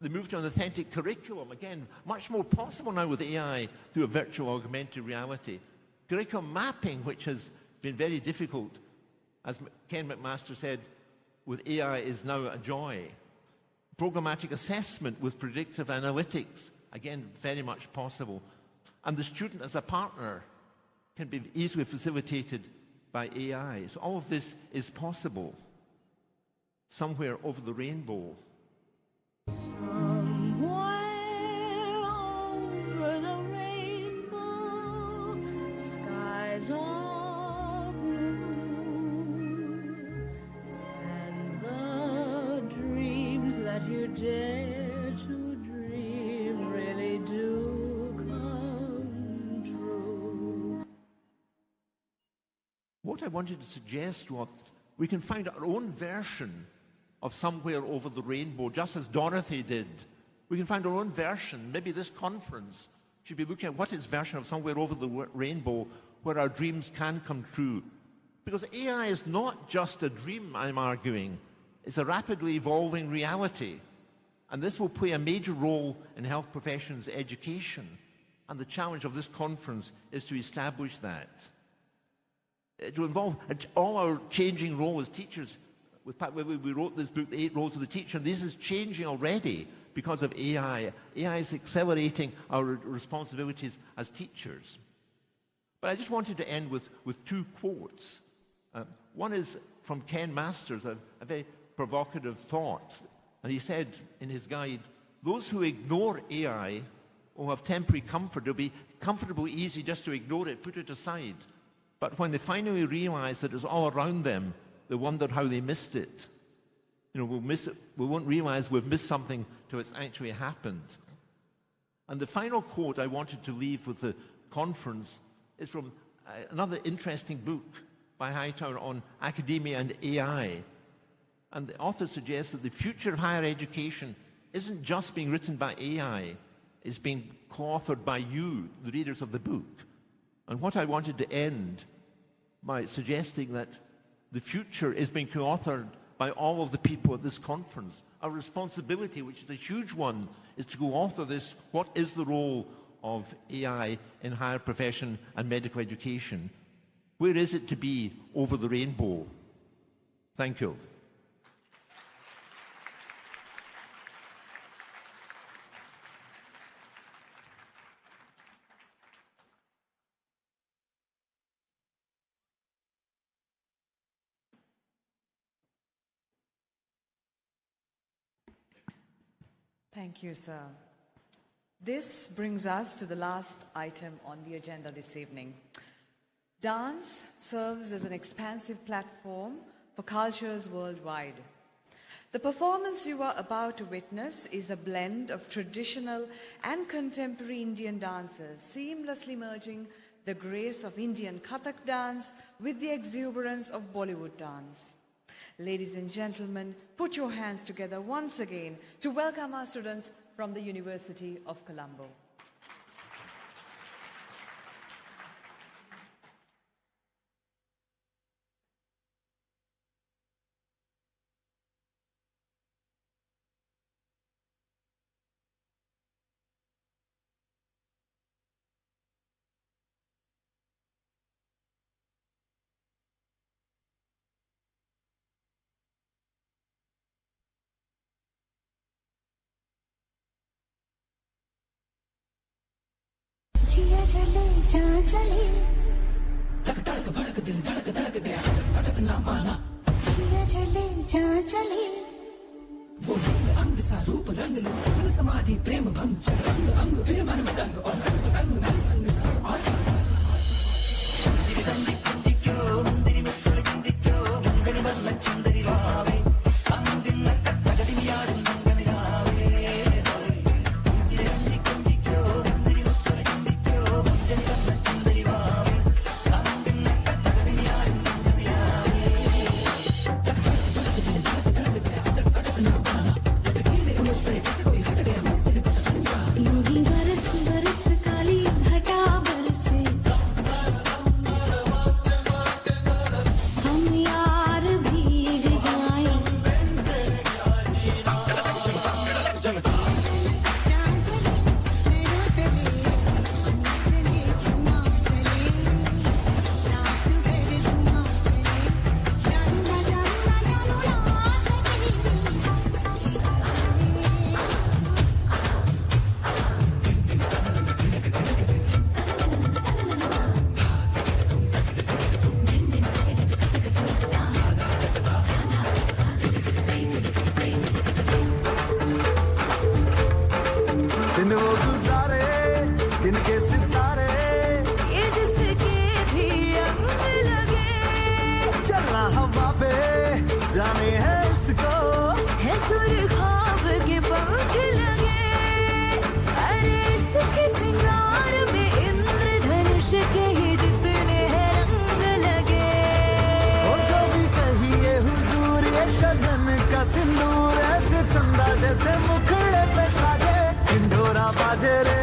S12: The move to an authentic curriculum, again, much more possible now with AI through a virtual augmented reality. Curriculum mapping, which has been very difficult, as Ken McMaster said, with AI is now a joy. Programmatic assessment with predictive analytics, again, very much possible. And the student as a partner can be easily facilitated by AI. So all of this is possible somewhere over the rainbow. What I wanted to suggest was we can find our own version of somewhere over the rainbow, just as Dorothy did. We can find our own version. Maybe this conference should be looking at what is version of somewhere over the rainbow where our dreams can come true. Because AI is not just a dream, I'm arguing. It's a rapidly evolving reality. And this will play a major role in health professions' education. And the challenge of this conference is to establish that. It will involve all our changing role as teachers. With Pat Webber, we wrote this book, The 8 Roles of the Teacher, and this is changing already because of AI. AI is accelerating our responsibilities as teachers. But I just wanted to end with two quotes. One is from Ken Masters, a very provocative thought. And he said in his guide, those who ignore AI will have temporary comfort. It'll be comfortable, easy just to ignore it, put it aside. But when they finally realize that it's all around them, they wonder how they missed it. You know, we'll miss it. We won't realize we've missed something till it's actually happened. And the final quote I wanted to leave with the conference is from another interesting book by Hightower on academia and AI. And the author suggests that the future of higher education isn't just being written by AI. is being co-authored by you, the readers of the book. And what I wanted to end by suggesting that the future is being co-authored by all of the people at this conference. Our responsibility, which is a huge one, is to co-author this. What is the role of AI in higher profession and medical education? Where is it to be over the rainbow? Thank you.
S1: Thank you, sir. This brings us to the last item on the agenda this evening. Dance serves as an expansive platform for cultures worldwide. The performance you are about to witness is a blend of traditional and contemporary Indian dances, seamlessly merging the grace of Indian Kathak dance with the exuberance of Bollywood dance. Ladies and gentlemen, put your hands together once again to welcome our students from the University of Colombo.
S2: जिया चले जा चले धड़क धड़क भड़क दिल धड़क धड़क गया भड़क ना माना जिया चले जा चले वो नील अंग सा रूप रंग लो सुन समाधि प्रेम भंग रंग अंग फिर मन मदंग और रंग रंग में संग संग और मंदिर दंदी कुंदी क्यों मंदिर में सुल जिंदी क्यों मंगनी बल्ला चंदरी रावे अंदिन नक सगदी मियार मंगनी रावे मंदिर दंदी कुंदी क्यों मंदिर में सुल जिंदी क्यों मंगनी बल्ला चंदरी रावे अंदिन नक सगदी मियार मंगनी रावे यूं बरस बरस काली घटा बरसे हम यार भीग जाएं
S16: दिन वो गुजारे दिन के सितारे
S2: ये जिसके भी अंग लगे
S16: चलना हवा पे जाने है इसको
S2: है सुर ख्वाब के पंख लगे अरे इसके सिंगार में इंद्रधनुष के ही जितने हैं रंग लगे
S16: और जो भी कहिए हुजूर ये शगन का सिंदूर ऐसे चंदा जैसे मुखड़े पे साजे ढिंढोरा बाजे रे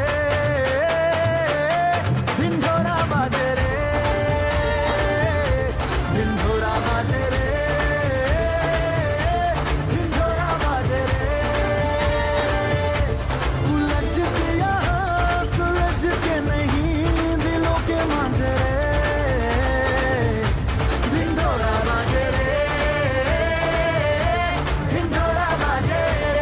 S16: ढिंढोरा बाजे रे ढिंढोरा बाजे रे ढिंढोरा बाजे रे उलझ के यहाँ सुलझ के नहीं दिलों के मांझे रे ढिंढोरा बाजे रे ढिंढोरा बाजे रे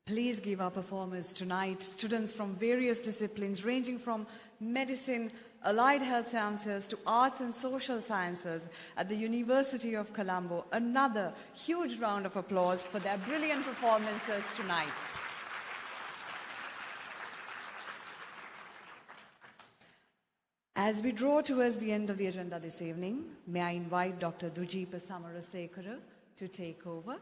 S1: Please give our performers tonight students from various disciplines ranging from medicine, allied health sciences to arts and social sciences at the University of Colombo. Another huge round of applause for their brilliant performances tonight. As we draw towards the end of the agenda this evening, may I invite Dr. Dujeepa Samarasekara to take over.